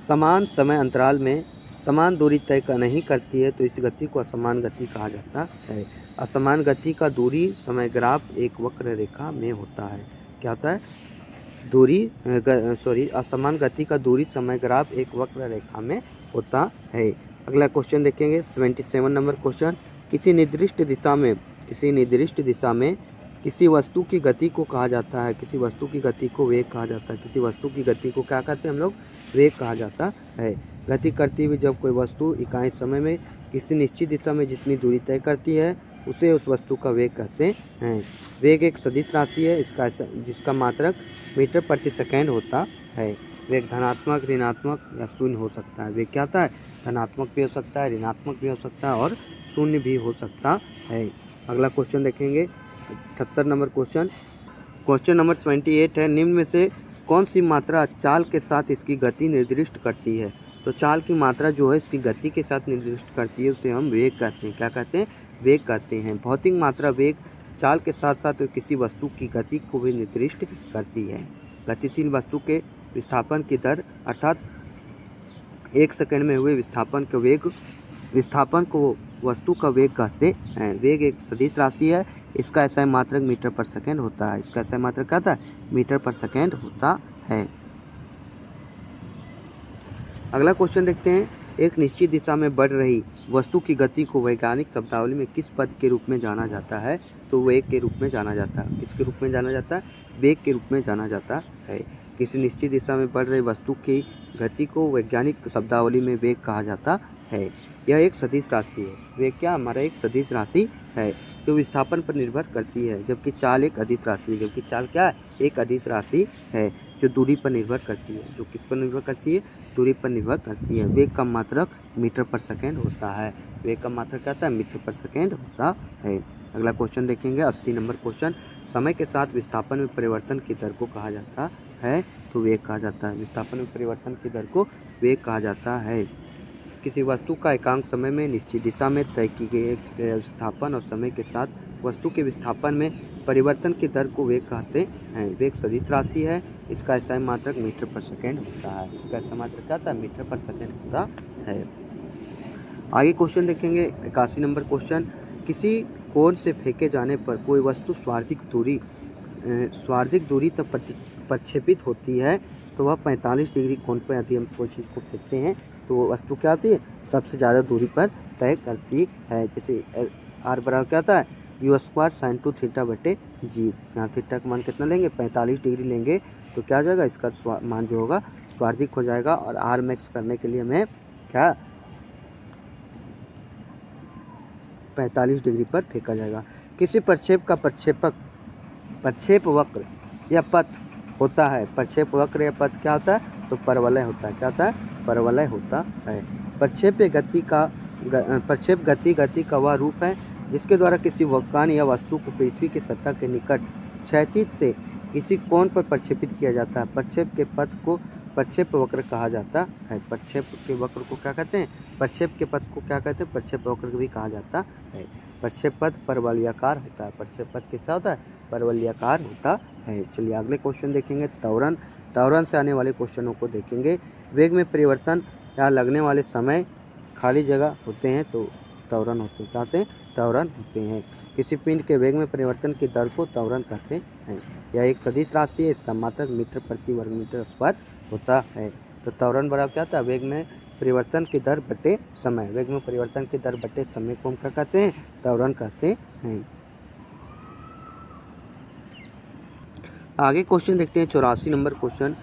समान समय अंतराल में समान दूरी तय नहीं करती है तो इस गति को असमान गति कहा जाता है। असमान गति का दूरी समय ग्राफ एक वक्र रेखा में होता है। क्या होता है? असमान गति का दूरी समय ग्राफ एक वक्र रेखा में होता है। अगला क्वेश्चन देखेंगे, 77 नंबर क्वेश्चन, किसी निर्दिष्ट दिशा में किसी वस्तु की गति को कहा जाता है, किसी वस्तु की गति को वेग कहा जाता है। किसी वस्तु की गति को क्या कहते हैं हम लोग? वेग कहा जाता है। गति करती हुई जब कोई वस्तु इकाई समय में किसी निश्चित दिशा में जितनी दूरी तय करती है उसे उस वस्तु का वेग कहते हैं। वेग एक सदिश राशि है जिसका मात्रक मीटर प्रति सेकेंड होता है। वेग धनात्मक, ऋणात्मक या शून्य हो सकता है। वेग क्या होता है? धनात्मक भी हो सकता है, ऋणात्मक भी हो सकता है और शून्य भी हो सकता है। अगला क्वेश्चन देखेंगे, 78 नंबर क्वेश्चन नंबर 28 है, निम्न में से कौन सी मात्रा चाल के साथ इसकी गति निर्दिष्ट करती है? तो चाल की मात्रा जो है इसकी गति के साथ निर्दिष्ट करती है, उसे हम वेग कहते हैं। क्या कहते हैं? वेग कहते हैं। भौतिक मात्रा वेग चाल के साथ साथ किसी वस्तु की गति को भी निर्दिष्ट करती है। गतिशील वस्तु के विस्थापन की दर अर्थात 1 सेकंड में हुए विस्थापन को वस्तु का वेग कहते हैं। वेग एक सदिश राशि है, इसका एसआई मात्रक मीटर पर सेकेंड होता है। इसका एसआई मात्रक क्या था? मीटर पर सेकेंड होता है। अगला क्वेश्चन देखते हैं, एक निश्चित दिशा में बढ़ रही वस्तु की गति को वैज्ञानिक शब्दावली में किस पद के रूप में जाना जाता है? तो वेग के रूप में जाना जाता है। किसके रूप में जाना जाता है? वेग के रूप में जाना जाता है। किसी निश्चित दिशा में बढ़ रही वस्तु की गति को वैज्ञानिक शब्दावली में वेग कहा जाता है। यह एक सदिश राशि है। वेग क्या? हमारा एक सदिश राशि है जो विस्थापन पर निर्भर करती है, जबकि चाल एक अदिश राशि है। जबकि चाल क्या है? एक अदिश राशि है जो दूरी पर निर्भर करती है। जो किस पर निर्भर करती है? दूरी पर निर्भर करती है। वेग का मात्रक मीटर पर सेकेंड होता है। वेग का मात्रक क्या होता है? मीटर पर सेकेंड होता है। अगला क्वेश्चन देखेंगे, 80 नंबर क्वेश्चन, समय के साथ विस्थापन में परिवर्तन की दर को कहा जाता है, तो वेग कहा जाता है। विस्थापन में परिवर्तन की दर को वेग कहा जाता है। किसी वस्तु का एकांक समय में निश्चित दिशा में तय की गई विस्थापन और समय के साथ वस्तु के विस्थापन में परिवर्तन की दर को वेग कहते हैं। वेग सदिश राशि है, इसका एसआई मात्रक मीटर पर सेकेंड होता है। इसका एसआई मात्रक क्या होता है? मीटर पर सेकेंड होता है। आगे क्वेश्चन देखेंगे, 81 नंबर क्वेश्चन, किसी कोण से फेंके जाने पर कोई वस्तु स्वार्थिक दूरी तक प्रक्षेपित होती है, तो वह 45 डिग्री कोण पर यदि हम कोई चीज़ को फेंकते हैं तो वो वस्तु क्या होती है? सबसे ज़्यादा दूरी पर तय करती है। जैसे आर बराबर क्या होता है? u² sin 2 थीटा बटे जी। यहाँ थीटा का मान कितना लेंगे? 45 डिग्री लेंगे, तो क्या हो जाएगा? इसका मान जो होगा स्वार्थिक हो जाएगा। और आर मैक्स करने के लिए हमें क्या 45 डिग्री पर फेंका जाएगा। किसी प्रक्षेप का प्रक्षेप वक्र या पथ होता है। प्रक्षेप वक्र या पथ क्या होता है? तो परवलय होता है। क्या होता है? परवलय होता है। प्रक्षेप गति का वह रूप है जिसके द्वारा किसी वक्र या वस्तु को पृथ्वी की सतह के निकट क्षैतिज से किसी कोण पर प्रक्षेपित किया जाता है। प्रक्षेप के पथ को प्रक्षेप वक्र कहा जाता है। प्रक्षेप के वक्र को क्या कहते हैं? प्रक्षेप के पथ को क्या कहते हैं? प्रक्षेप वक्र भी कहा जाता है। प्रक्षेप पथ परवलयाकार होता है। प्रक्षेप पथ कैसा होता है? परवलयाकार होता है। चलिए अगले क्वेश्चन देखेंगे, त्वरण से आने वाले क्वेश्चनों को देखेंगे। वेग में परिवर्तन या लगने वाले समय खाली जगह होते हैं तो त्वरण होते हैं। क्या होते हैं? त्वरण होते हैं। किसी पिंड के वेग में परिवर्तन की दर को त्वरण कहते हैं। यह एक सदिश राशि है, इसका मात्रक मीटर प्रति वर्ग मीटर स्क्वायर होता है। तो त्वरण बराबर क्या होता है? वेग में परिवर्तन की दर बटे समय। वेग में परिवर्तन की दर बटे समय को हम क्या कहते हैं? त्वरण कहते हैं। आगे क्वेश्चन देखते हैं, 84 नंबर क्वेश्चन,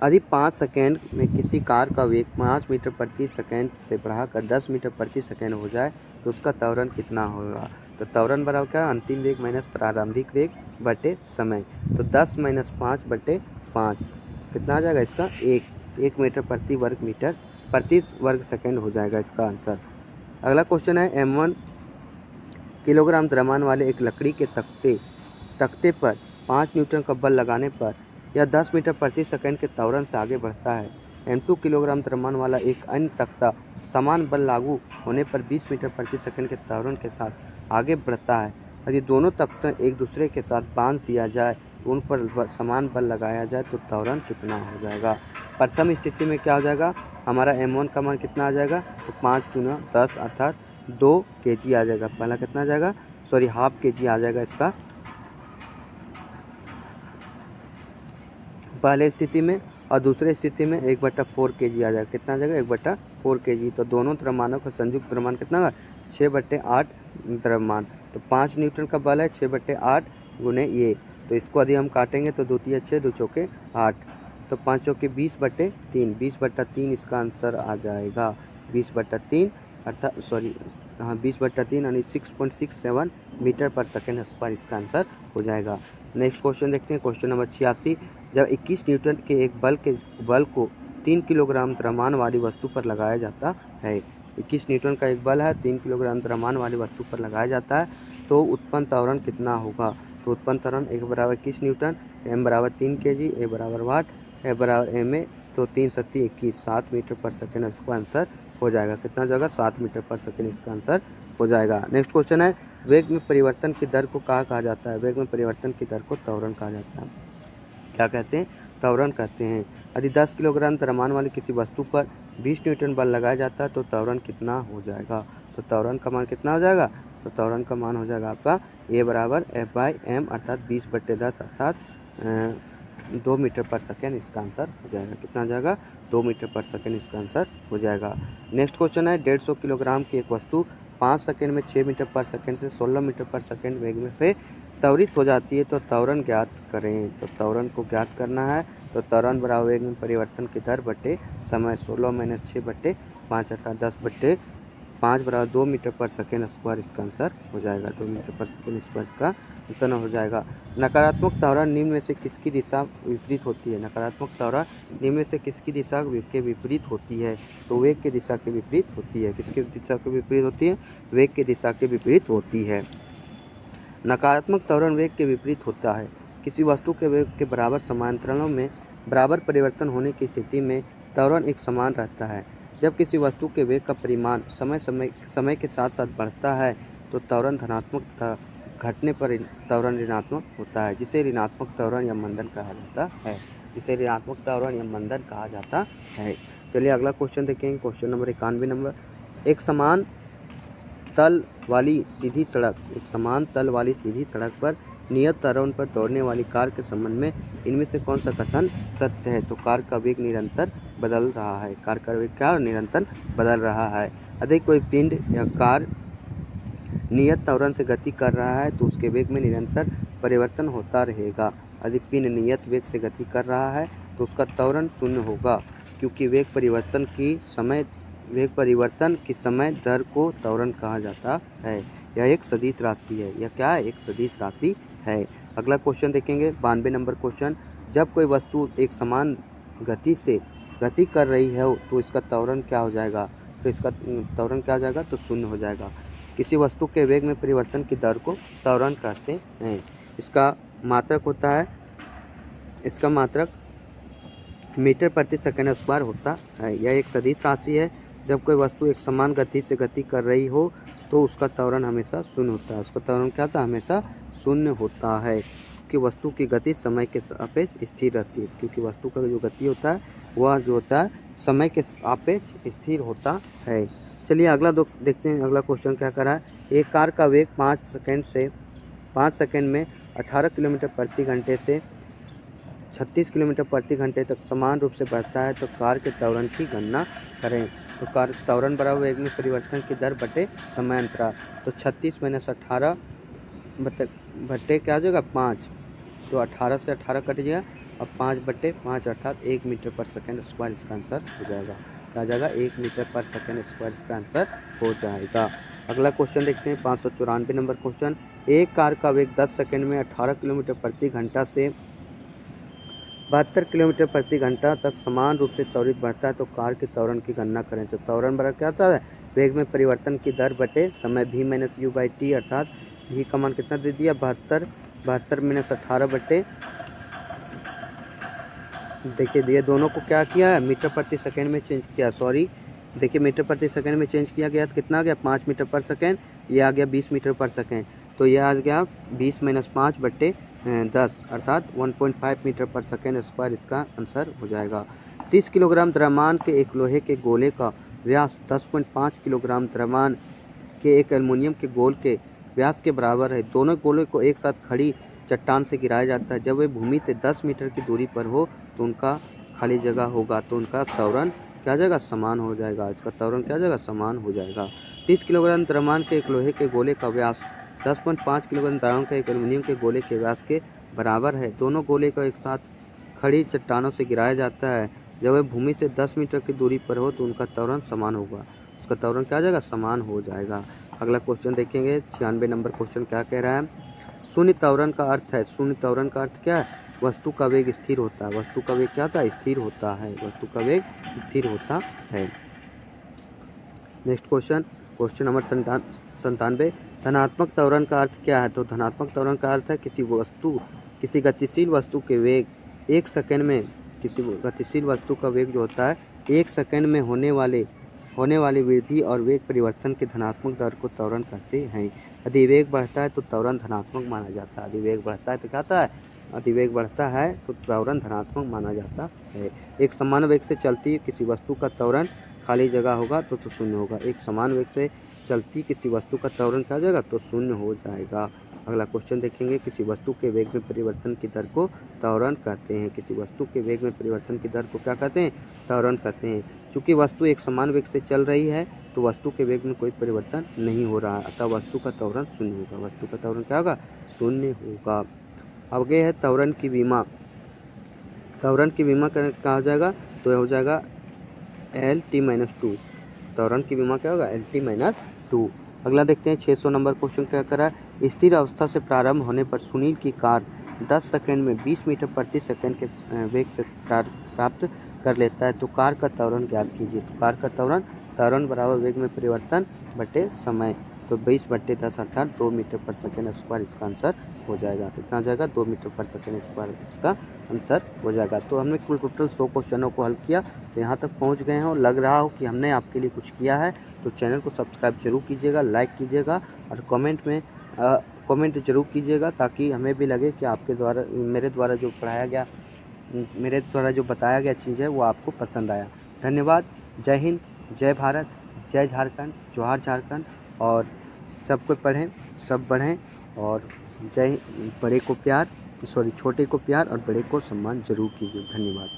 यदि 5 सेकेंड में किसी कार का वेग 5 मीटर प्रति सेकेंड से बढ़ाकर 10 मीटर प्रति सेकेंड हो जाए तो उसका त्वरण कितना होगा? तो त्वरण बराबर क्या, अंतिम वेग माइनस प्रारंभिक वेग बटे समय। तो 10 माइनस 5 बटे 5 कितना आ जाएगा इसका, 1 मीटर प्रति वर्ग मीटर प्रति वर्ग सेकंड हो जाएगा इसका आंसर। अगला क्वेश्चन है m1 किलोग्राम द्रव्यमान वाले एक लकड़ी के तख्ते पर 5 न्यूटन का बल लगाने पर यह 10 मीटर प्रति सेकंड के त्वरण से आगे बढ़ता है। m2 किलोग्राम द्रव्यमान वाला एक अन्य तख्ता समान बल लागू होने पर 20 मीटर प्रति सेकंड के त्वरण के साथ आगे बढ़ता है। यदि दोनों तख्ते एक दूसरे के साथ बांध दिया जाए, उन पर समान बल लगाया जाए तो त्वरण कितना हो जाएगा। प्रथम स्थिति में क्या हो जाएगा, हमारा m1 का मान कितना आ जाएगा, तो 5 गुना 10 अर्थात 2 kg आ जाएगा। पहला कितना आ जाएगा, सॉरी हाफ kg आ जाएगा इसका पहले स्थिति में, और दूसरे स्थिति में 1/4 kg आ जाएगा। कितना आ जाएगा, 1/4 kg। तो दोनों द्रव्यमानों का संयुक्त द्रव्यमान कितना होगा, 6/8 द्रव्यमान। तो 5 न्यूटन का बल है, 6/8 गुने ये, तो इसको यदि हम काटेंगे तो 2 तिया 6, 2 चौके 8, तो 5 चौके 20/3, 20/3 इसका आंसर आ जाएगा। 20/3 अर्थात सॉरी हाँ 20/3 यानी 6.67 मीटर पर सेकेंड पर इसका आंसर हो जाएगा। नेक्स्ट क्वेश्चन देखते हैं, क्वेश्चन नंबर 86। जब 21 न्यूटन के एक बल को 3 किलोग्राम द्रव्यमान वाली वस्तु पर लगाया जाता है। 21 न्यूटन का एक बल है, 3 किलोग्राम द्रव्यमान वाली वस्तु पर लगाया जाता है, तो उत्पन्न त्वरण कितना होगा। तो उत्पन्न त्वरण 1 बराबर 21 न्यूटन, m बराबर 3 kg, a बराबर वाट, a बराबर ma, तो 3 सत्ती 21, 7 मीटर पर सेकेंड इसका आंसर हो जाएगा। कितना हो जाएगा, 7 मीटर पर सेकेंड इसका आंसर हो जाएगा। नेक्स्ट क्वेश्चन है, वेग में परिवर्तन की दर को कहा जाता है। वेग में परिवर्तन की दर को त्वरण कहा जाता है। क्या कहते हैं, त्वरण कहते हैं। यदि 10 किलोग्राम द्रव्यमान वाली किसी वस्तु पर 20 न्यूटन बल लगाया जाता है तो त्वरण कितना हो जाएगा। तो त्वरण का मान कितना हो जाएगा, तो त्वरण का मान हो जाएगा आपका a बराबर F/m अर्थात 20/10 अर्थात 2 मीटर पर सेकेंड इसका आंसर हो जाएगा। कितना हो जाएगा, 2 मीटर पर सेकेंड इसका आंसर हो जाएगा। नेक्स्ट क्वेश्चन है, 150 किलोग्राम की एक वस्तु 5 सेकेंड में 6 मीटर पर सेकेंड से 16 मीटर पर सेकेंड वेग में से त्वरित हो जाती है, तो त्वरण ज्ञात करें। तो त्वरण को ज्ञात करना है, तो त्वरण बराबर वेग में परिवर्तन की दर बटे समय। 16 माइनस 6/5 अर्थात 10/5 बराबर 2 मीटर पर सेकेंड स्क्वायर इसका आंसर हो जाएगा। 2 मीटर पर सेकेंड स्क्वायर का आंसर हो जाएगा। नकारात्मक त्वरण निम्न में से किसकी दिशा विपरीत होती है। नकारात्मक त्वरण निम्न में से किसकी दिशा के विपरीत होती है, तो वेग की दिशा के विपरीत होती है। किसकी दिशा के विपरीत होती है, वेग की दिशा के विपरीत होती है। नकारात्मक त्वरण वेग के विपरीत होता है। किसी वस्तु के वेग के बराबर समांतरालों में बराबर परिवर्तन होने की स्थिति में त्वरण एक समान रहता है। जब किसी वस्तु के वेग का परिमाण समय के साथ साथ बढ़ता है तो त्वरण धनात्मक तथा घटने पर त्वरण ऋणात्मक होता है, जिसे ऋणात्मक त्वरण या मंदन कहा जाता है। इसे ऋणात्मक त्वरण या मंदन कहा जाता है। चलिए अगला क्वेश्चन देखेंगे, क्वेश्चन नंबर 91 नंबर। एक समान तल वाली सीधी सड़क पर नियत त्वरण पर दौड़ने वाली कार के संबंध में इनमें से कौन सा कथन सत्य है। तो कार का वेग निरंतर बदल रहा है। कार का वेग क्या निरंतर बदल रहा है। यदि कोई पिंड या कार नियत त्वरण से गति कर रहा है तो उसके वेग में निरंतर परिवर्तन होता रहेगा। यदि पिंड नियत वेग से गति कर रहा है तो उसका त्वरण शून्य होगा, क्योंकि वेग परिवर्तन की समय दर को त्वरण कहा जाता है। यह एक सदिश राशि है। यह क्या है, एक सदिश राशि है। अगला क्वेश्चन देखेंगे, 92 नंबर क्वेश्चन। जब कोई वस्तु एक समान गति से गति कर रही है तो इसका त्वरण क्या हो जाएगा। तो इसका त्वरण क्या हो जाएगा, तो शून्य हो जाएगा। किसी वस्तु के वेग में परिवर्तन की दर को त्वरण कहते हैं। इसका मात्रक होता है, इसका मात्रक मीटर प्रति सेकंड स्क्वायर होता है। यह एक सदिश राशि है। जब कोई वस्तु एक समान गति से गति कर रही हो तो उसका त्वरण हमेशा शून्य होता है। उसका त्वरण क्या होता है, हमेशा शून्य होता है, क्योंकि वस्तु की गति समय के सापेक्ष स्थिर रहती है। क्योंकि वस्तु का जो गति होता है वह जो होता है समय के सापेक्ष स्थिर होता है। चलिए अगला देखते हैं, अगला क्वेश्चन क्या करा है। एक कार का वेग 5 सेकंड में 18 किलोमीटर प्रति घंटे से 36 किलोमीटर प्रति घंटे तक समान रूप से बढ़ता है, तो कार के त्वरण की गणना करें। तो कार त्वरण बराबर वेग में परिवर्तन की दर बटे समय अंतराल। तो 36 माइनस 18 बटे क्या हो जाएगा, 5। तो 18 से 18 कट जाएगा और 5/5 अर्थात 1 मीटर पर सेकेंड स्क्वायर इसका आंसर हो जाएगा। क्या आ जाएगा, 1 मीटर पर सेकेंड स्क्वायर इसका आंसर हो जाएगा। अगला क्वेश्चन देखते हैं 594 नंबर क्वेश्चन। एक कार का वेग 10 सेकंड में 18 किलोमीटर प्रति घंटा से 72 किलोमीटर प्रति घंटा तक समान रूप से त्वरित बढ़ता है तो कार के त्वरण की गणना करें। तो त्वरण बराबर क्या होता है? वेग में परिवर्तन की दर बटे समय v minus you by T, अर्थात v का मान कितना दे दिया 72 माइनस 18 बटे, देखिए ये दोनों को क्या किया है मीटर प्रति सेकंड में चेंज किया, सॉरी देखिए मीटर प्रति सेकंड में चेंज किया गया तो कितना आ गया 5 मीटर पर सेकंड, ये आ गया 20 मीटर पर सेकंड, तो ये आ गया 20 माइनस 5 बट्टे 10 अर्थात 1.5 मीटर पर सेकंड स्क्वायर इसका आंसर हो जाएगा। 30 किलोग्राम द्रव्यमान के एक लोहे के गोले का व्यास 10.5 किलोग्राम द्रव्यमान के एक एल्युमिनियम के गोल के व्यास के बराबर है। दोनों गोले को एक साथ खड़ी चट्टान से गिराया जाता है। जब वे भूमि से 10 मीटर की दूरी पर हो तो उनका खाली जगह होगा, तो उनका त्वरण क्या जाएगा समान हो जाएगा, इसका त्वरण क्या जाएगा समान हो जाएगा। 30 किलोग्राम द्रव्यमान के एक लोहे के गोले का व्यास 10.5 किलोग्राम द्रव्यमान के एक एल्युमिनियम के गोले के व्यास के बराबर है। दोनों गोले को एक साथ खड़ी चट्टानों से गिराया जाता है। जब वह भूमि से 10 मीटर की दूरी पर हो तो उनका त्वरण समान होगा, उसका त्वरण क्या जाएगा समान हो जाएगा। अगला क्वेश्चन देखेंगे 96 नंबर क्वेश्चन क्या कह रहा है। शून्य त्वरण का अर्थ है, शून्य त्वरण का अर्थ क्या है? वस्तु का वेग स्थिर होता है। वस्तु का वेग क्या होता है? स्थिर होता है। वस्तु का वेग स्थिर होता है। Next question number 97। धनात्मक त्वरण का अर्थ क्या है? तो धनात्मक त्वरण का अर्थ है किसी गतिशील वस्तु के वेग 1 सेकंड में, किसी गतिशील वस्तु का वेग जो होता है 1 सेकंड में होने वाली वृद्धि और वेग परिवर्तन के धनात्मक दर को त्वरण कहते हैं। यदि वेग बढ़ता है तो त्वरण धनात्मक माना जाता है। यदि वेग बढ़ता है तो क्या होता है? यदि वेग बढ़ता है तो त्वरण धनात्मक माना जाता है। एक समान वेग से चलती किसी वस्तु का त्वरण खाली जगह होगा तो शून्य होगा। एक समान वेग से चलती किसी वस्तु का त्वरण क्या हो जाएगा? तो शून्य हो जाएगा। अगला क्वेश्चन देखेंगे। किसी वस्तु के वेग में परिवर्तन की दर को त्वरण कहते हैं। किसी वस्तु के वेग में परिवर्तन की दर को क्या कहते हैं? त्वरण कहते हैं। क्योंकि वस्तु एक समान वेग से चल रही है तो वस्तु के वेग में कोई परिवर्तन नहीं हो रहा है, अतः वस्तु का त्वरण शून्य होगा। वस्तु का त्वरण क्या होगा? शून्य होगा। आगे है त्वरण की विमा। त्वरण की विमा क्या हो जाएगा? तो यह हो जाएगा LT-2। त्वरण की विमा क्या होगा? LT-2। अगला देखते हैं 600 नंबर क्वेश्चन क्या करा है। स्थिर अवस्था से प्रारंभ होने पर सुनील की कार 10 सेकंड में 20 मीटर प्रति सेकंड के वेग से प्राप्त कर लेता है, तो कार का त्वरण ज्ञात कीजिए। तो कार का त्वरण बराबर वेग में परिवर्तन बटे समय, तो 20/10 अर्थात 2 मीटर पर सेकंड स्क्वायर इसका आंसर हो जाएगा। कितना हो जाएगा? 2 मीटर पर सेकंड स्क्वायर इसका आंसर हो जाएगा। तो हमने कुल टोटल 100 क्वेश्चनों को हल किया। तो यहाँ तक पहुँच गए हैं और लग रहा हो कि हमने आपके लिए कुछ किया है, तो चैनल को सब्सक्राइब जरूर कीजिएगा, लाइक कीजिएगा और कमेंट जरूर कीजिएगा, ताकि हमें भी लगे कि मेरे द्वारा जो बताया गया चीज़ है वो आपको पसंद आया। धन्यवाद। जय हिंद, जय भारत, जय झारखंड, जोहार झारखंड। और सबको पढ़ें, सब बढ़ें और छोटे को प्यार और बड़े को सम्मान जरूर कीजिए। धन्यवाद।